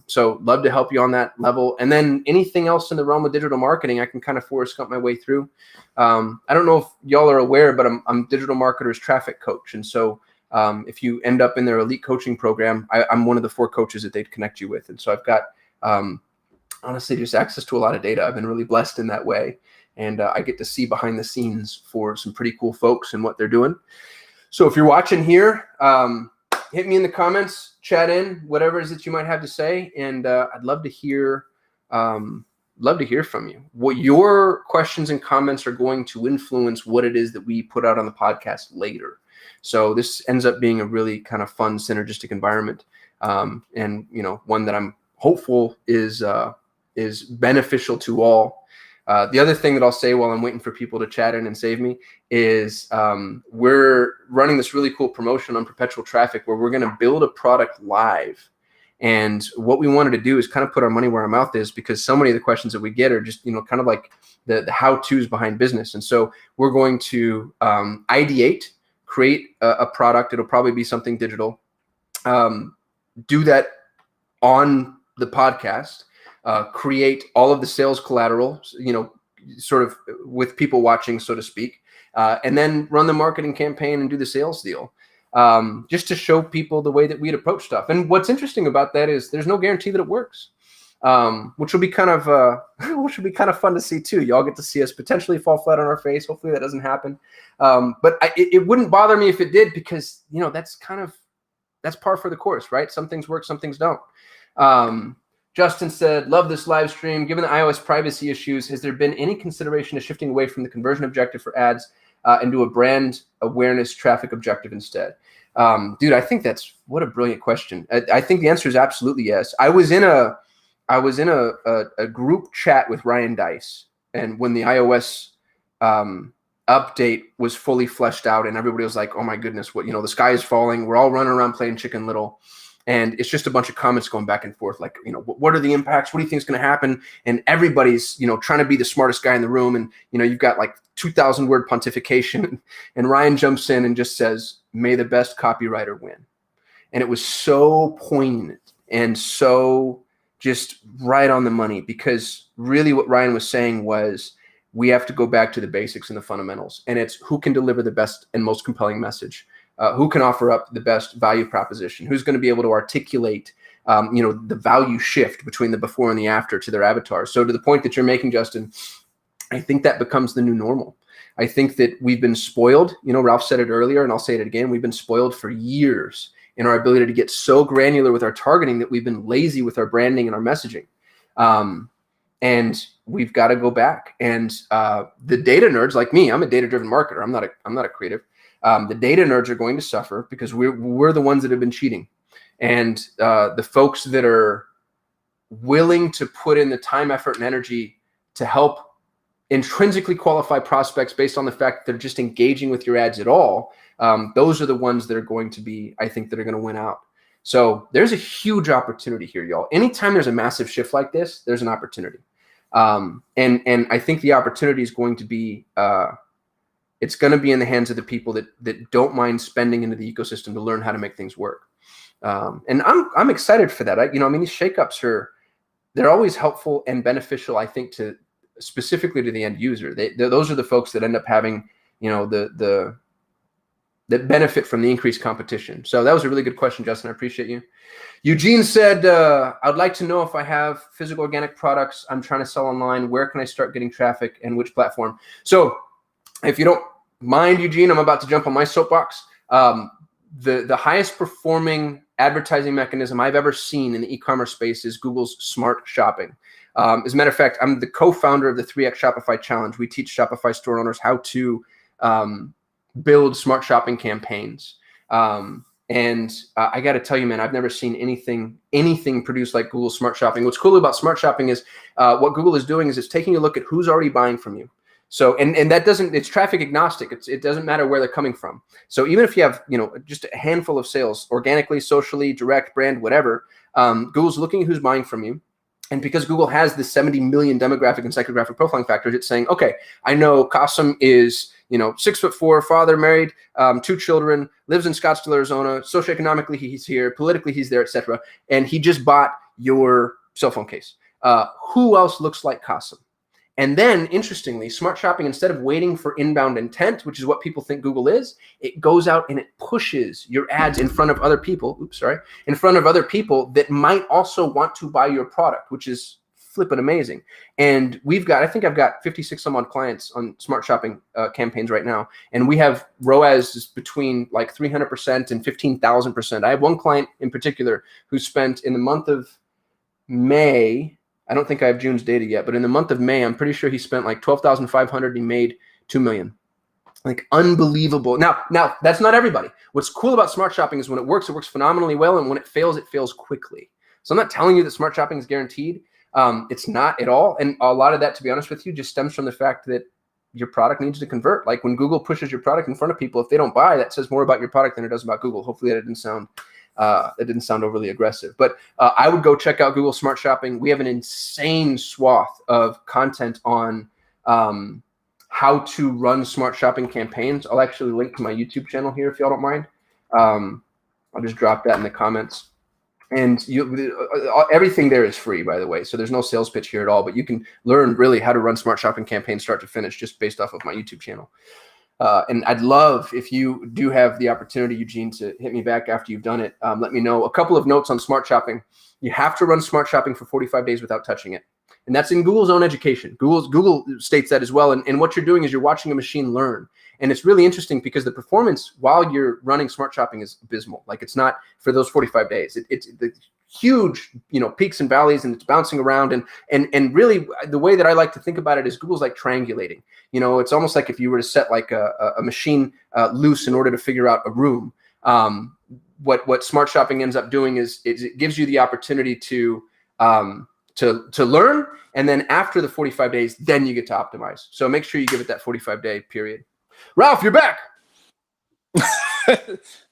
So love to help you on that level. And then anything else in the realm of digital marketing, I can kind of Forrest Gump my way through. I don't know if y'all are aware, but I'm DigitalMarketer's traffic coach. And so if you end up in their elite coaching program, I'm one of the 4 coaches that they'd connect you with. And so I've got, honestly, just access to a lot of data. I've been really blessed in that way. And I get to see behind the scenes for some pretty cool folks and what they're doing. So if you're watching here, hit me in the comments, chat in, whatever it is that you might have to say. And I'd love to hear from you. What your questions and comments are going to influence what it is that we put out on the podcast later. So this ends up being a really kind of fun, synergistic environment. And, one that I'm hopeful is beneficial to all. The other thing that I'll say while I'm waiting for people to chat in and save me is we're running this really cool promotion on Perpetual Traffic where we're going to build a product live. And what we wanted to do is kind of put our money where our mouth is, because so many of the questions that we get are just, kind of like the how-tos behind business. And so we're going to ideate, create a product. It'll probably be something digital. Do that on the podcast. Create all of the sales collateral, sort of with people watching, so to speak, and then run the marketing campaign and do the sales deal, just to show people the way that we'd approach stuff. And what's interesting about that is there's no guarantee that it works, which will be kind of fun to see too. Y'all get to see us potentially fall flat on our face. Hopefully that doesn't happen, but it wouldn't bother me if it did, because that's par for the course, right? Some things work, some things don't. Justin said, love this live stream. Given the iOS privacy issues, has there been any consideration of shifting away from the conversion objective for ads and do a brand awareness traffic objective instead? Dude, I think what a brilliant question. I think the answer is absolutely yes. I was in a group chat with Ryan Dice, and when the iOS update was fully fleshed out and everybody was like, oh my goodness, the sky is falling. We're all running around playing Chicken Little. And it's just a bunch of comments going back and forth, like, what are the impacts? What do you think is going to happen? And everybody's, trying to be the smartest guy in the room. And, you've got like 2,000 word pontification. And Ryan jumps in and just says, may the best copywriter win. And it was so poignant and so just right on the money, because really what Ryan was saying was we have to go back to the basics and the fundamentals. And it's who can deliver the best and most compelling message. Who can offer up the best value proposition? Who's going to be able to articulate, the value shift between the before and the after to their avatar? So to the point that you're making, Justin, I think that becomes the new normal. I think that we've been spoiled. Ralph said it earlier, and I'll say it again. We've been spoiled for years in our ability to get so granular with our targeting that we've been lazy with our branding and our messaging. And we've got to go back. And the data nerds like me, I'm a data-driven marketer. I'm not a creative. The data nerds are going to suffer because we're the ones that have been cheating. And the folks that are willing to put in the time, effort, and energy to help intrinsically qualify prospects based on the fact that they're just engaging with your ads at all, those are the ones that are going to be, I think, that are going to win out. So there's a huge opportunity here, y'all. Anytime there's a massive shift like this, there's an opportunity. And I think the opportunity is going to be, it's going to be in the hands of the people that don't mind spending into the ecosystem to learn how to make things work. And I'm excited for that. These shakeups they're always helpful and beneficial, I think, to specifically to the end user. Those are the folks that end up having, that benefit from the increased competition. So that was a really good question, Justin. I appreciate you. Eugene said, I'd like to know if I have physical organic products I'm trying to sell online. Where can I start getting traffic and which platform? So if you don't mind, Eugene, I'm about to jump on my soapbox. The highest performing advertising mechanism I've ever seen in the e-commerce space is Google's Smart Shopping. As a matter of fact, I'm the co-founder of the 3X Shopify Challenge. We teach Shopify store owners how to build smart shopping campaigns. And I got to tell you, man, I've never seen anything produced like Google Smart Shopping. What's cool about Smart Shopping is what Google is doing is it's taking a look at who's already buying from you. So, and that it's traffic agnostic. It doesn't matter where they're coming from. So even if you have, just a handful of sales organically, socially, direct, brand, whatever, Google's looking at who's buying from you. And because Google has the 70 million demographic and psychographic profiling factors, it's saying, okay, I know Qasim is, 6'4", father, married, 2 children, lives in Scottsdale, Arizona. Socioeconomically, he's here. Politically, he's there, etc. And he just bought your cell phone case. Who else looks like Qasim? And then, interestingly, Smart Shopping, instead of waiting for inbound intent, which is what people think Google is, it goes out and it pushes your ads in front of other people, in front of other people that might also want to buy your product, which is flipping amazing. And I think I've got 56 some odd clients on Smart Shopping campaigns right now. And we have ROAS between like 300% and 15,000%. I have one client in particular who spent in the month of May, I don't think I have June's data yet, but in the month of May, I'm pretty sure he spent like 12,500 and he made 2 million. Like unbelievable. Now that's not everybody. What's cool about Smart Shopping is when it works phenomenally well. And when it fails quickly. So I'm not telling you that Smart Shopping is guaranteed. It's not at all. And a lot of that, to be honest with you, just stems from the fact that your product needs to convert. Like when Google pushes your product in front of people, if they don't buy, that says more about your product than it does about Google. Hopefully that didn't sound overly aggressive, but I would go check out Google Smart Shopping. We have an insane swath of content on how to run smart shopping campaigns. I'll actually link to my YouTube channel here if y'all don't mind. I'll just drop that in the comments. And everything there is free, by the way. So there's no sales pitch here at all, but you can learn really how to run smart shopping campaigns start to finish just based off of my YouTube channel. And I'd love if you do have the opportunity, Eugene, to hit me back after you've done it. Let me know. A couple of notes on Smart Shopping. You have to run Smart Shopping for 45 days without touching it. And that's in Google's own education. Google states that as well. And what you're doing is you're watching a machine learn. And it's really interesting because the performance while you're running Smart Shopping is abysmal. Like it's not for those 45 days. It's the huge, peaks and valleys, and it's bouncing around. And really the way that I like to think about it is Google's like triangulating. It's almost like if you were to set like a machine loose in order to figure out a room. What Smart Shopping ends up doing is it gives you the opportunity to learn, and then after the 45 days, then you get to optimize. So make sure you give it that 45-day period. Ralph, you're back.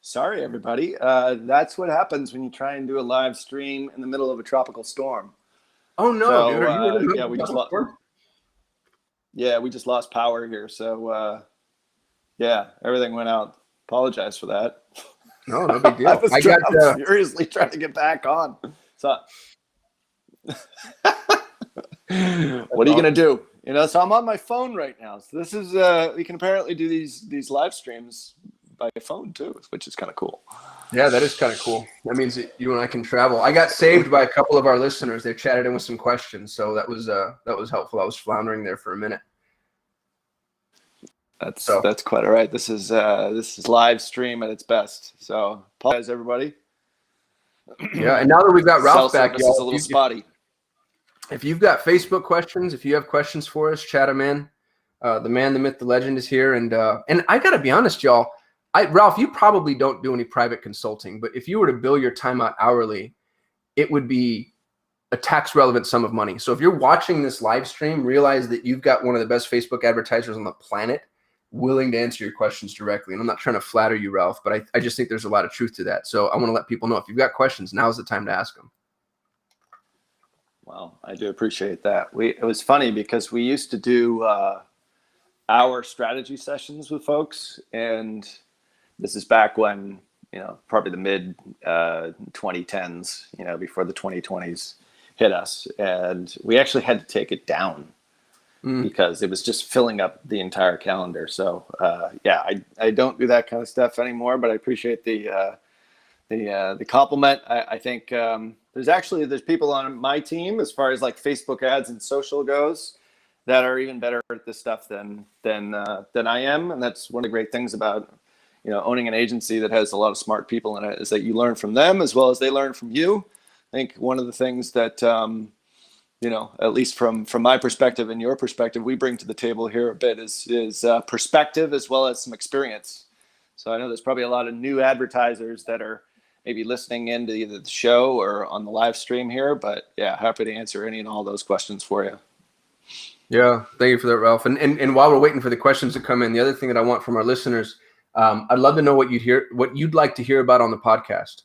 Sorry, everybody. That's what happens when you try and do a live stream in the middle of a tropical storm. Oh no, dude! Are you yeah, we just lost power here. So yeah, everything went out. Apologize for that. No big deal. I got furiously trying to get back on. So what are you gonna do? So I'm on my phone right now. So this is we can apparently do these live streams by phone too, which is kind of cool. Yeah, that is kind of cool. That means that you and I can travel. I got saved by a couple of our listeners. They chatted in with some questions, so that was helpful. I was floundering there for a minute. That's quite all right. This is live stream at its best. So apologize, everybody. Yeah, and now that we've got Ralph back, y'all, is a little spotty. If you've got Facebook questions, if you have questions for us, chat them in. The man, the myth, the legend is here, and I gotta be honest, y'all. Ralph, you probably don't do any private consulting, but if you were to bill your time out hourly, it would be a tax relevant sum of money. So if you're watching this live stream, realize that you've got one of the best Facebook advertisers on the planet willing to answer your questions directly. And I'm not trying to flatter you, Ralph, but I just think there's a lot of truth to that. So I want to let people know if you've got questions, now's the time to ask them. Well, I do appreciate that. It was funny because we used to do our strategy sessions with folks, and this is back when, probably the mid 2010s, before the 2020s hit us, and we actually had to take it down because it was just filling up the entire calendar. So I don't do that kind of stuff anymore, but I appreciate the compliment. I think there's people on my team, as far as like Facebook ads and social goes, that are even better at this stuff than I am. And that's one of the great things about owning an agency that has a lot of smart people in it, is that you learn from them as well as they learn from you. I think one of the things that at least from my perspective and your perspective, we bring to the table here a bit is perspective as well as some experience. So I know there's probably a lot of new advertisers that are maybe listening into either the show or on the live stream here, but yeah, happy to answer any and all those questions for you. Yeah, thank you for that, Ralph. And while we're waiting for the questions to come in, the other thing that I want from our listeners, I'd love to know what you'd like to hear about on the podcast.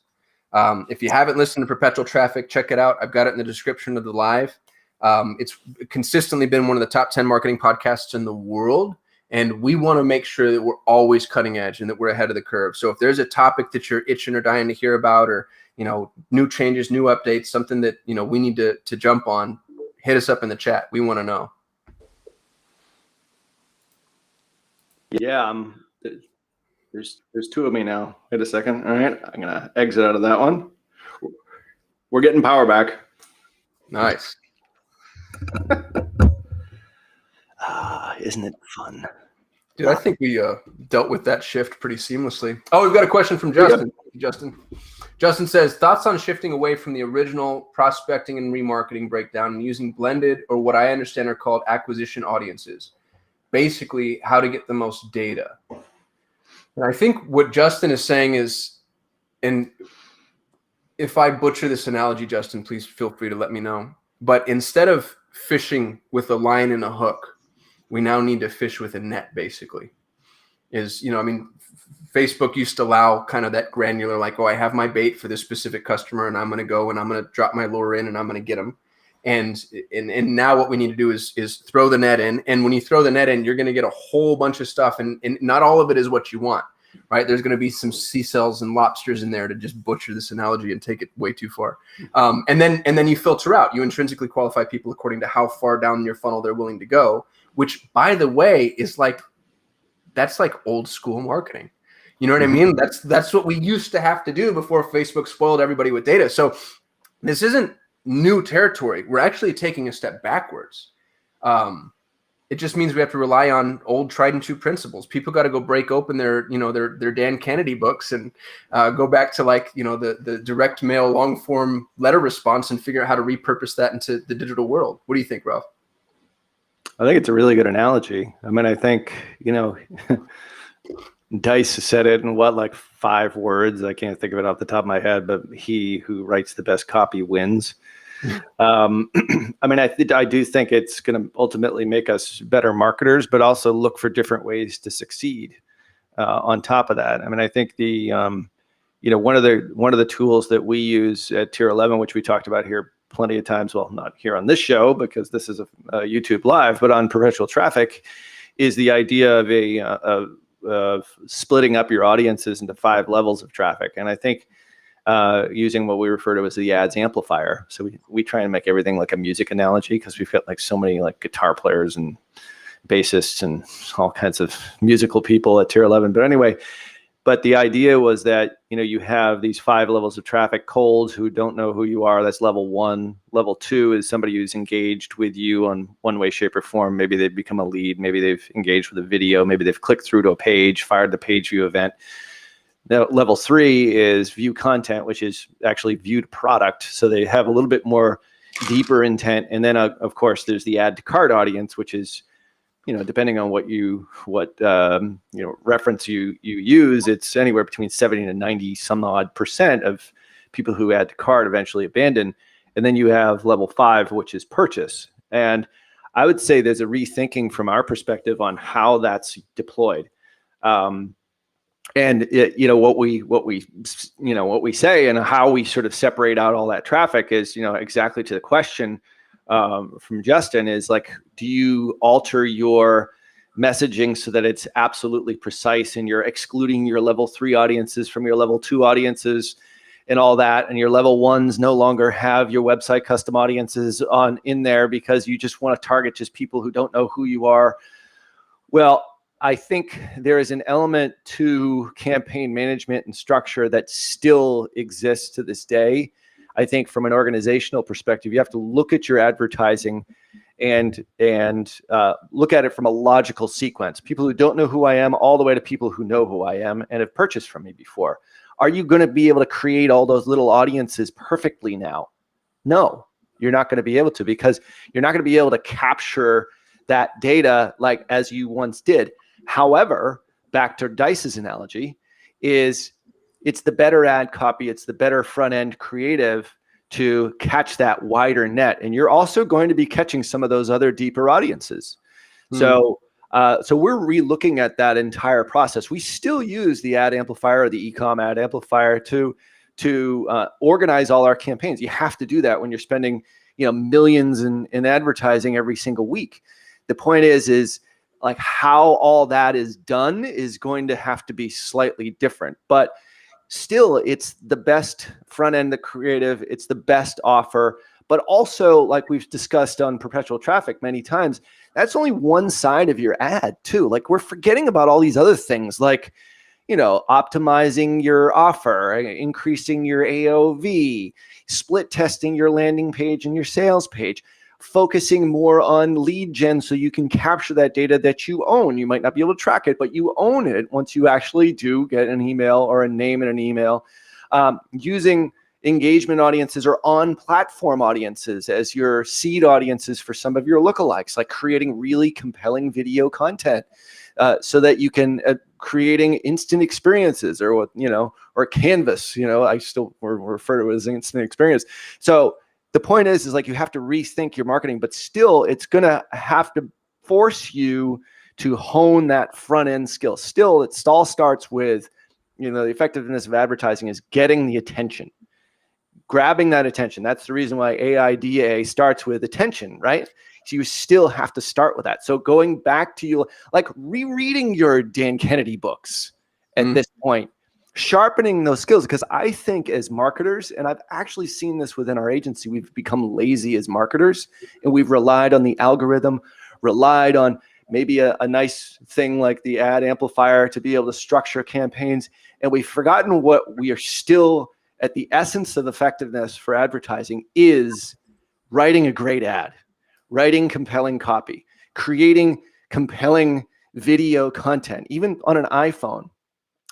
If you haven't listened to Perpetual Traffic, check it out. I've got it in the description of the live. It's consistently been one of the top 10 marketing podcasts in the world. And we want to make sure that we're always cutting edge and that we're ahead of the curve. So if there's a topic that you're itching or dying to hear about, or, new changes, new updates, something that, we need to jump on, hit us up in the chat. We want to know. Yeah. There's two of me now. Wait a second. All right. I'm going to exit out of that one. We're getting power back. Nice. Isn't it fun? Dude, I think we dealt with that shift pretty seamlessly. Oh, we've got a question from Justin. Justin says, thoughts on shifting away from the original prospecting and remarketing breakdown and using blended, or what I understand are called acquisition audiences. Basically, how to get the most data. And I think what Justin is saying is, and if I butcher this analogy, Justin, please feel free to let me know. But instead of fishing with a line and a hook, we now need to fish with a net, basically. Facebook used to allow kind of that granular, like, I have my bait for this specific customer, and I'm going to go and I'm going to drop my lure in and I'm going to get them. And now what we need to do is throw the net in. And when you throw the net in, you're going to get a whole bunch of stuff. And not all of it is what you want, right? There's going to be some sea shells and lobsters in there, to just butcher this analogy and take it way too far. And then you filter out. You intrinsically qualify people according to how far down your funnel they're willing to go, which, by the way, is that's like old school marketing. You know what I mean? That's what we used to have to do before Facebook spoiled everybody with data. So this isn't new territory. We're actually taking a step backwards. It just means we have to rely on old tried and true principles. People got to go break open their Dan Kennedy books and go back to the direct mail long form letter response and figure out how to repurpose that into the digital world. What do you think, Ralph? I think it's a really good analogy. I mean, I think, Dice said it in 5 words. I can't think of it off the top of my head, but he who writes the best copy wins. I do think it's going to ultimately make us better marketers, but also look for different ways to succeed. On top of that, I think the one of the tools that we use at Tier 11, which we talked about here plenty of times, well, not here on this show because this is a YouTube live, but on Perpetual Traffic, is the idea of splitting up your audiences into 5 levels of traffic. And I think using what we refer to as the ads amplifier. So we try and make everything like a music analogy, because we've got so many guitar players and bassists and all kinds of musical people at Tier 11. But anyway, the idea was that, you have these 5 levels of traffic: cold, who don't know who you are. That's level 1. Level 2 is somebody who's engaged with you on one way, shape, or form. Maybe they've become a lead. Maybe they've engaged with a video. Maybe they've clicked through to a page, fired the page view event. Now, level 3 is view content, which is actually viewed product. So they have a little bit more deeper intent. And then, of course, there's the add to cart audience, which is, depending on what reference you use, it's anywhere between 70 to 90 some odd % of people who add to cart eventually abandon. And then you have level 5, which is purchase. And I would say there's a rethinking from our perspective on how that's deployed. And what we say and how we sort of separate out all that traffic is, exactly to the question from Justin is like, do you alter your messaging so that it's absolutely precise and you're excluding your level 3 audiences from your level 2 audiences and all that, and your level 1s no longer have your website custom audiences in there because you just want to target just people who don't know who you are? Well, I think there is an element to campaign management and structure that still exists to this day. I think from an organizational perspective, you have to look at your advertising and look at it from a logical sequence. People who don't know who I am, all the way to people who know who I am and have purchased from me before. Are you going to be able to create all those little audiences perfectly now? No, you're not going to be able to, because you're not going to be able to capture that data like as you once did. However, back to Dice's analogy, it's the better ad copy, it's the better front end creative to catch that wider net. And you're also going to be catching some of those other deeper audiences. So we're re-looking at that entire process. We still use the ad amplifier or the e-com ad amplifier to organize all our campaigns. You have to do that when you're spending millions in advertising every single week. The point is like how all that is done is going to have to be slightly different, but still it's the best front end, the creative, it's the best offer. But also, like we've discussed on Perpetual Traffic many times, that's only one side of your ad too. Like we're forgetting about all these other things, like, optimizing your offer, increasing your AOV, split testing your landing page and your sales page, focusing more on lead gen so you can capture that data that you own. You might not be able to track it, but you own it once you actually do get an email or a name in an email. Using engagement audiences or on-platform audiences as your seed audiences for some of your lookalikes, like creating really compelling video content so that you can creating instant experiences or Canvas. I still refer to it as instant experience. So the point is like you have to rethink your marketing, but still it's going to have to force you to hone that front end skill. Still, it all starts with, the effectiveness of advertising is getting the attention, grabbing that attention. That's the reason why AIDA starts with attention, right? So you still have to start with that. So going back to like rereading your Dan Kennedy books at this point, sharpening those skills, because I think as marketers, and I've actually seen this within our agency, we've become lazy as marketers and we've relied on the algorithm, relied on maybe a nice thing like the ad amplifier to be able to structure campaigns. And we've forgotten what we are still at the essence of effectiveness for advertising is writing a great ad, writing compelling copy, creating compelling video content, even on an iPhone.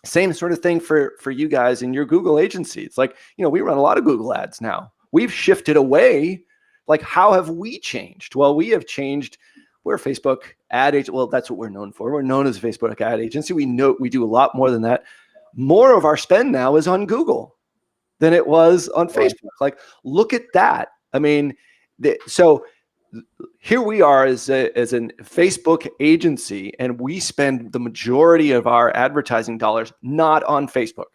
Same sort of thing for you guys in your Google agency. It's like, we run a lot of Google ads now. We've shifted away. Like, how have we changed? Well, we have changed. We're a Facebook ad agent. Well, that's what we're known for. We're known as a Facebook ad agency. We do a lot more than that. More of our spend now is on Google than it was on Facebook. Like, look at that. I mean, so here we are as a Facebook agency, and we spend the majority of our advertising dollars not on Facebook.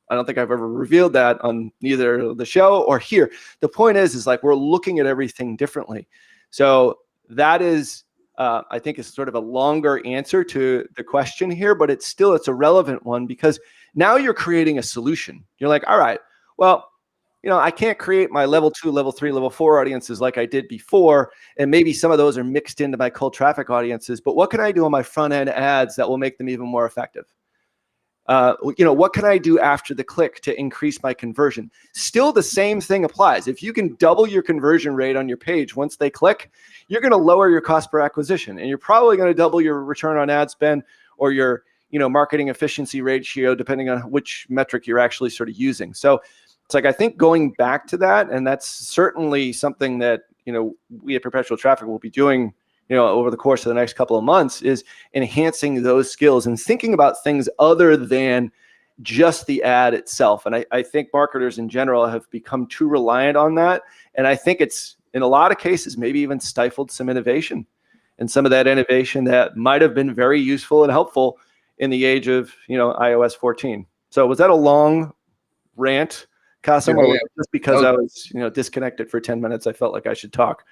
I don't think I've ever revealed that on either the show or here. The point is like we're looking at everything differently. So that is, I think, is sort of a longer answer to the question here, but it's a relevant one because now you're creating a solution. You're like, all right, well, I can't create my level 2, level 3, level 4 audiences like I did before. And maybe some of those are mixed into my cold traffic audiences, but what can I do on my front end ads that will make them even more effective? What can I do after the click to increase my conversion? Still the same thing applies. If you can double your conversion rate on your page once they click, you're going to lower your cost per acquisition, and you're probably going to double your return on ad spend or your, marketing efficiency ratio, depending on which metric you're actually sort of using. So it's like, I think going back to that, and that's certainly something that, we at Perpetual Traffic will be doing, over the course of the next couple of months, is enhancing those skills and thinking about things other than just the ad itself. And I think marketers in general have become too reliant on that. And I think it's, in a lot of cases, maybe even stifled some innovation. And some of that innovation that might have been very useful and helpful in the age of, iOS 14. So was that a long rant, Kasim, or just because I was, disconnected for 10 minutes, I felt like I should talk?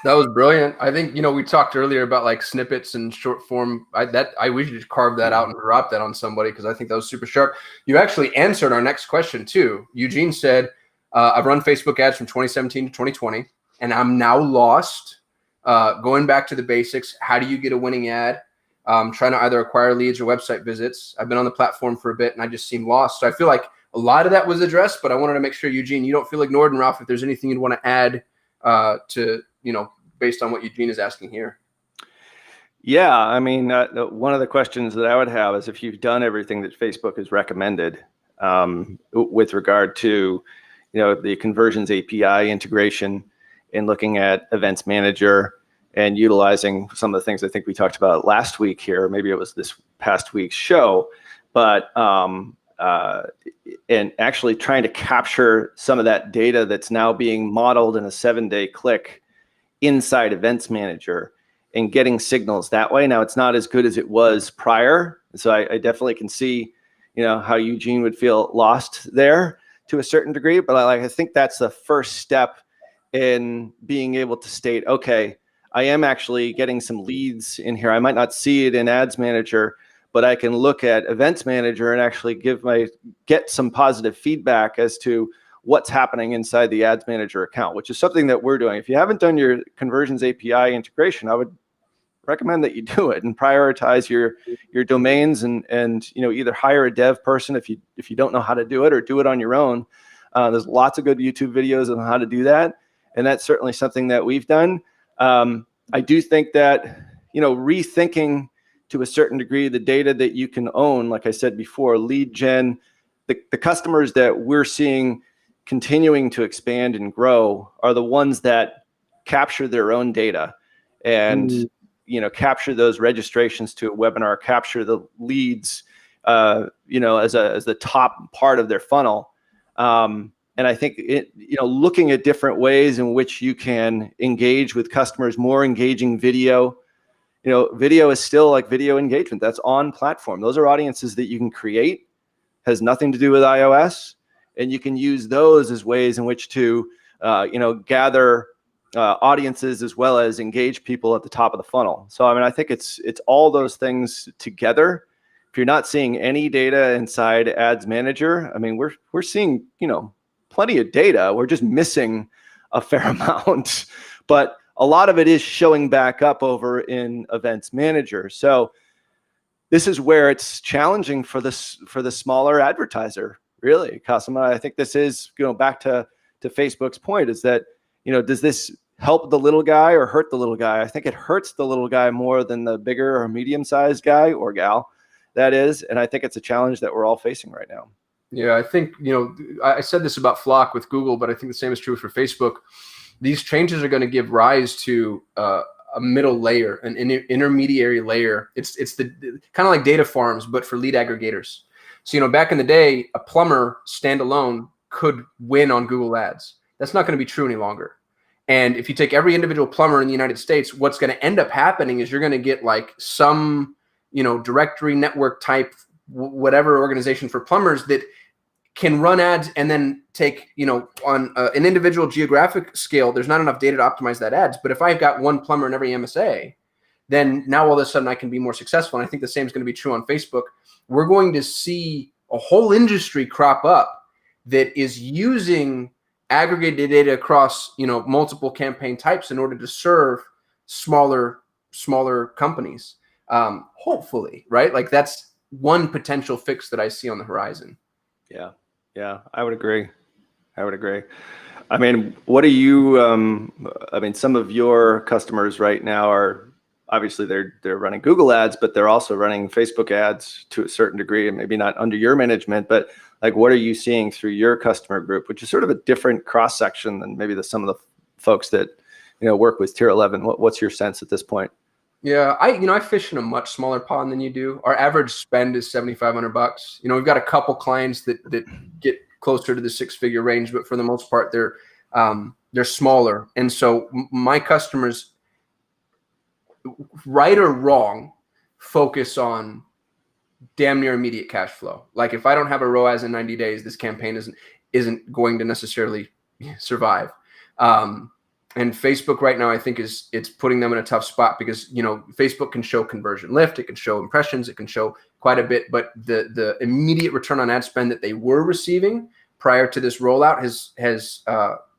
That was brilliant. I think, we talked earlier about like snippets and short form. We should just carve that out and drop that on somebody, because I think that was super sharp. You actually answered our next question too. Eugene said, I've run Facebook ads from 2017 to 2020, and I'm now lost. Going back to the basics, how do you get a winning ad? Trying to either acquire leads or website visits. I've been on the platform for a bit and I just seem lost. So I feel like a lot of that was addressed, but I wanted to make sure, Eugene, you don't feel ignored. And Ralph, if there's anything you'd want to add to, based on what Eugene is asking here. Yeah, I mean, one of the questions that I would have is if you've done everything that Facebook has recommended with regard to, the conversions API integration and looking at Events Manager and utilizing some of the things I think we talked about last week here, maybe it was this past week's show, but and actually trying to capture some of that data that's now being modeled in a 7-day click inside Events Manager and getting signals that way. Now, it's not as good as it was prior. So I definitely can see, how Eugene would feel lost there to a certain degree. But I think that's the first step in being able to state, okay, I am actually getting some leads in here. I might not see it in Ads Manager, but I can look at Events Manager and actually get some positive feedback as to what's happening inside the Ads Manager account, which is something that we're doing. If you haven't done your Conversions API integration, I would recommend that you do it and prioritize your domains and either hire a dev person if you don't know how to do it, or do it on your own. There's lots of good YouTube videos on how to do that, and that's certainly something that we've done. I do think that rethinking to a certain degree the data that you can own, like I said before, lead gen, the customers that we're seeing continuing to expand and grow are the ones that capture their own data and capture those registrations to a webinar, capture the leads as the top part of their funnel. And I think looking at different ways in which you can engage with customers, more engaging video. Video is still like video engagement. That's on platform. Those are audiences that you can create, has nothing to do with iOS. And you can use those as ways in which to, gather audiences as well as engage people at the top of the funnel. So, I think it's all those things together. If you're not seeing any data inside Ads Manager, we're seeing, plenty of data. We're just missing a fair amount, but a lot of it is showing back up over in Events Manager. So this is where it's challenging for the smaller advertiser. Really, Kasim, I think this is, back to Facebook's point, is that, does this help the little guy or hurt the little guy? I think it hurts the little guy more than the bigger or medium-sized guy or gal, that is. And I think it's a challenge that we're all facing right now. Yeah, I think, I said this about Flock with Google, but I think the same is true for Facebook. These changes are going to give rise to a middle layer, an intermediary layer. It's the kind of like data farms, but for lead aggregators. So, back in the day, a plumber standalone could win on Google Ads. That's not going to be true any longer. And if you take every individual plumber in the United States, what's going to end up happening is you're going to get like some, directory network type, whatever organization for plumbers that can run ads and then take, on an individual geographic scale, there's not enough data to optimize that ads. But if I've got one plumber in every MSA, then now all of a sudden I can be more successful. And I think the same is going to be true on Facebook. We're going to see a whole industry crop up that is using aggregated data across, multiple campaign types in order to serve smaller companies. Hopefully, right? Like that's one potential fix that I see on the horizon. Yeah, I would agree. What are you, some of your customers right now are obviously they're running Google ads, but they're also running Facebook ads to a certain degree, and maybe not under your management, but like, what are you seeing through your customer group, which is sort of a different cross section than maybe some of the folks that, work with Tier 11. What's your sense at this point? Yeah, I fish in a much smaller pond than you do. Our average spend is $7,500. We've got a couple clients that get closer to the 6-figure range, but for the most part, they're smaller. And so my customers, right or wrong, focus on damn near immediate cash flow. Like if I don't have a ROAS in 90 days, this campaign isn't going to necessarily survive. And Facebook right now, I think it's putting them in a tough spot because, Facebook can show conversion lift, it can show impressions, it can show quite a bit, but the immediate return on ad spend that they were receiving prior to this rollout has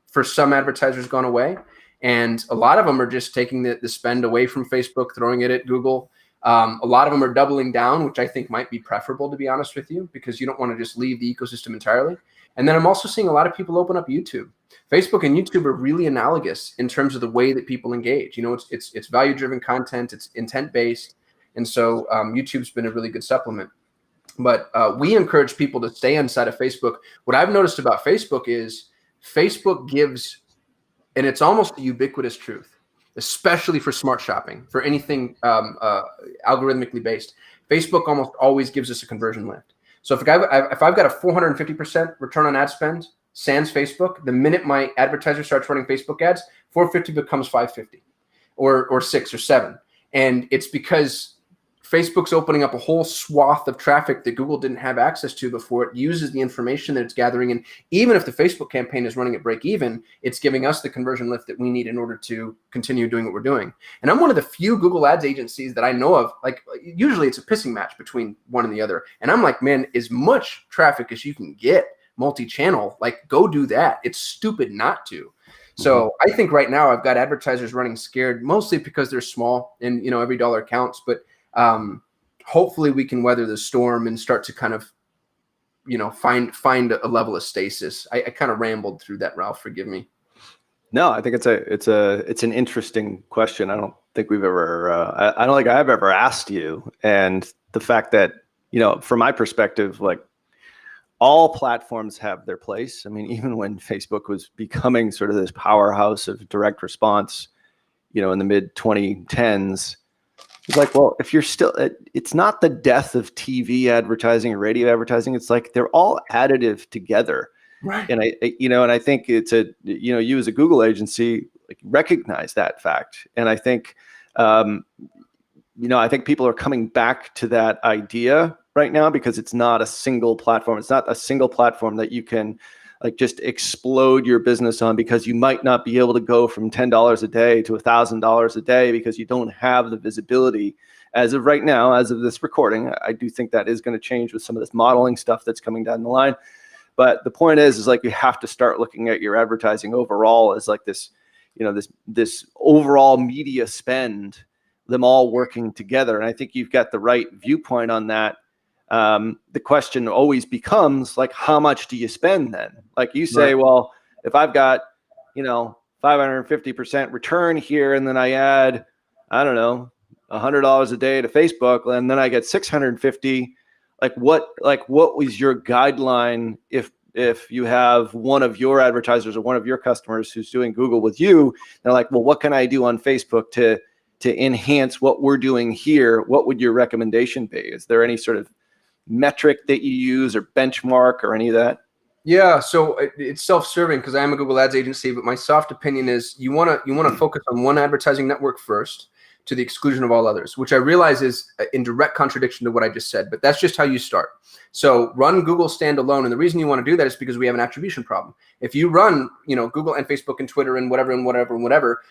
for some advertisers gone away. And a lot of them are just taking the spend away from Facebook, throwing it at Google. A lot of them are doubling down, which I think might be preferable, to be honest with you, because you don't want to just leave the ecosystem entirely. And then I'm also seeing a lot of people open up YouTube. Facebook and YouTube are really analogous in terms of the way that people engage. It's value-driven content, it's intent-based, and so YouTube's been a really good supplement. But we encourage people to stay inside of Facebook. What I've noticed about Facebook is Facebook gives, and it's almost a ubiquitous truth, especially for smart shopping, for anything algorithmically based. Facebook almost always gives us a conversion lift. So if I've got a 450% return on ad spend, sans Facebook, the minute my advertiser starts running Facebook ads, 450 becomes 550 or 6 or 7. And it's because Facebook's opening up a whole swath of traffic that Google didn't have access to before. It uses the information that it's gathering. And even if the Facebook campaign is running at break even, it's giving us the conversion lift that we need in order to continue doing what we're doing. And I'm one of the few Google Ads agencies that I know of, like usually it's a pissing match between one and the other. And I'm like, man, as much traffic as you can get multi-channel, like go do that. It's stupid not to. So I think right now I've got advertisers running scared, mostly because they're small and, every dollar counts, but hopefully we can weather the storm and start to kind of, find a level of stasis. I kind of rambled through that, Ralph. Forgive me. No, I think it's an interesting question. I don't think we've ever, I don't think I've ever asked you. And the fact that, from my perspective, like all platforms have their place. I mean, even when Facebook was becoming sort of this powerhouse of direct response, in the mid 2010s, it's like, well, if you're still, it's not the death of TV advertising or radio advertising. It's like they're all additive together. Right. And I think it's you as a Google agency recognize that fact. And I think, I think people are coming back to that idea right now because it's not a single platform. It's not a single platform that you can just explode your business on, because you might not be able to go from $10 a day to $1,000 a day because you don't have the visibility as of right now, as of this recording. I do think that is going to change with some of this modeling stuff that's coming down the line. But the point is you have to start looking at your advertising overall as this, this overall media spend, them all working together. And I think you've got the right viewpoint on that. The question always becomes how much do you spend then? Like you say, right. Well, if I've got, 550% return here, and then I add, I don't know, $100 a day to Facebook, and then I get 650, what was your guideline if you have one of your advertisers or one of your customers who's doing Google with you? They're like, well, what can I do on Facebook to enhance what we're doing here? What would your recommendation be? Is there any sort of metric that you use or benchmark or any of that? Yeah, so it's self-serving because I am a Google Ads agency, but my soft opinion is you want to focus on one advertising network first, to the exclusion of all others, which I realize is in direct contradiction to what I just said, but that's just how you start. So run Google standalone, and the reason you want to do that is because we have an attribution problem. If you run, Google and Facebook and Twitter and whatever,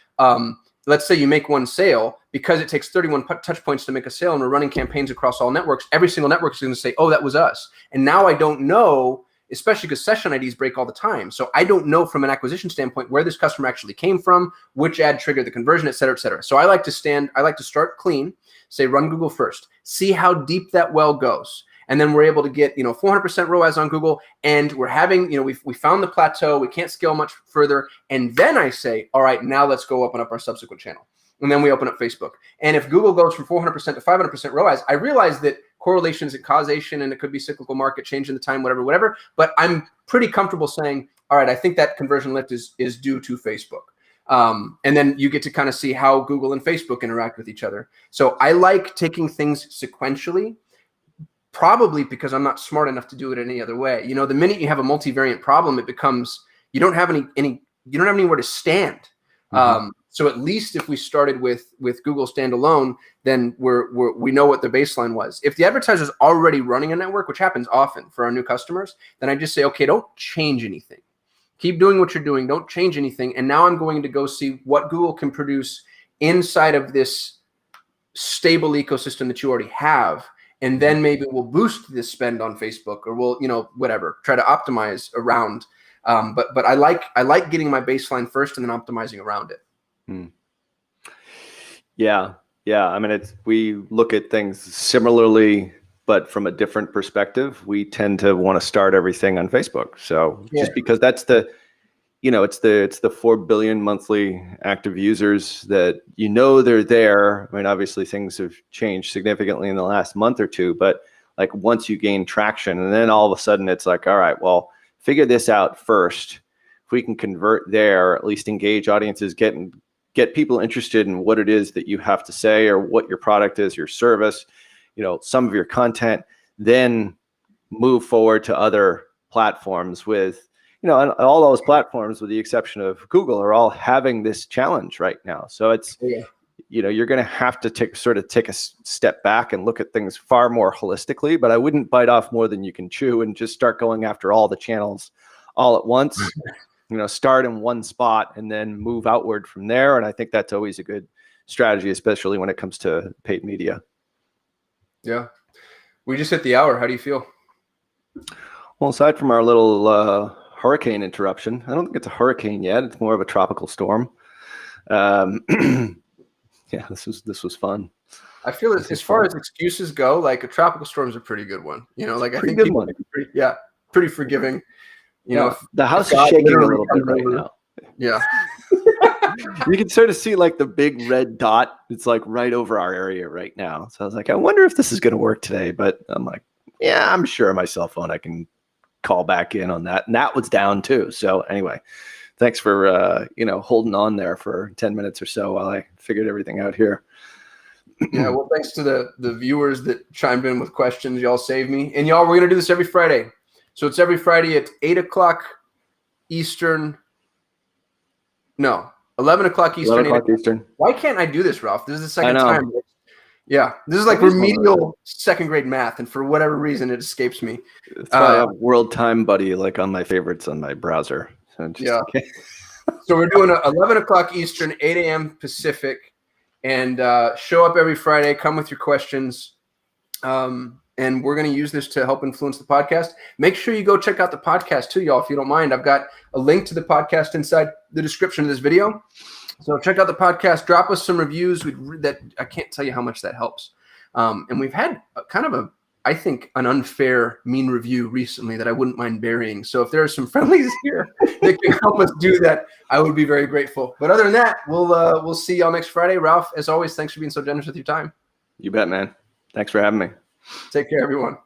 let's say you make one sale, because it takes 31 touch points to make a sale, and we're running campaigns across all networks, every single network is going to say, oh, that was us. And now I don't know, especially because session IDs break all the time. So I don't know from an acquisition standpoint where this customer actually came from, which ad triggered the conversion, et cetera, et cetera. So I like to start clean, say run Google first, see how deep that well goes. And then we're able to get, 400% ROAS on Google, and we're having, we found the plateau, we can't scale much further. And then I say, all right, now let's go open up our subsequent channel. And then we open up Facebook. And if Google goes from 400% to 500% ROAS, I realize that correlations and causation, and it could be cyclical market change in the time, whatever. But I'm pretty comfortable saying, all right, I think that conversion lift is due to Facebook. And then you get to kind of see how Google and Facebook interact with each other. So I like taking things sequentially, probably because I'm not smart enough to do it any other way. The minute you have a multivariate problem, it becomes, you don't have anywhere to stand. So at least if we started with Google standalone, then we know what the baseline was. If the advertiser is already running a network, which happens often for our new customers, then I just say, okay, don't change anything. Keep doing what you're doing. Don't change anything. And now I'm going to go see what Google can produce inside of this stable ecosystem that you already have. And then maybe we'll boost this spend on Facebook, or we'll, whatever, try to optimize around. But I like getting my baseline first and then optimizing around it. Yeah. I mean, we look at things similarly, but from a different perspective. We tend to want to start everything on Facebook. So just because that's it's the 4 billion monthly active users that they're there. I mean, obviously things have changed significantly in the last month or two, but like once you gain traction, and then all of a sudden it's like, all right, well, figure this out first. If we can convert there, at least engage audiences, get people interested in what it is that you have to say, or what your product is, your service, some of your content, then move forward to other platforms with, and all those platforms, with the exception of Google, are all having this challenge right now. So it's, you're going to have to take a step back and look at things far more holistically, but I wouldn't bite off more than you can chew and just start going after all the channels all at once. Start in one spot and then move outward from there. And I think that's always a good strategy, especially when it comes to paid media. Yeah. We just hit the hour. How do you feel? Well, aside from our little hurricane interruption, I don't think it's a hurricane yet. It's more of a tropical storm. Yeah, this was fun. I feel as far as excuses go, like a tropical storm is a pretty good one. I think people are pretty forgiving. The house is shaking a little bit right now. Yeah. You can sort of see like the big red dot. It's like right over our area right now. So I was like, I wonder if this is going to work today. But I'm like, yeah, I'm sure my cell phone, I can call back in on that. And that was down too. So anyway, thanks for, holding on there for 10 minutes or so while I figured everything out here. Yeah, well, thanks to the viewers that chimed in with questions. Y'all saved me. And y'all, we're going to do this every Friday. So it's every Friday at 8 o'clock Eastern. No, 11 o'clock Eastern. 11 o'clock Eastern. Why can't I do this, Ralph? This is the second time. Yeah, this is like remedial second grade math, and for whatever reason, it escapes me. That's why I have World Time Buddy like on my favorites on my browser. So So we're doing 11 o'clock Eastern, 8 a.m. Pacific, and show up every Friday. Come with your questions. And we're going to use this to help influence the podcast. Make sure you go check out the podcast too, y'all, if you don't mind. I've got a link to the podcast inside the description of this video. So check out the podcast. Drop us some reviews. That I can't tell you how much that helps. And we've had I think, an unfair, mean review recently that I wouldn't mind burying. So if there are some friendlies here that can help us do that, I would be very grateful. But other than that, we'll see y'all next Friday. Ralph, as always, thanks for being so generous with your time. You bet, man. Thanks for having me. Take care, everyone.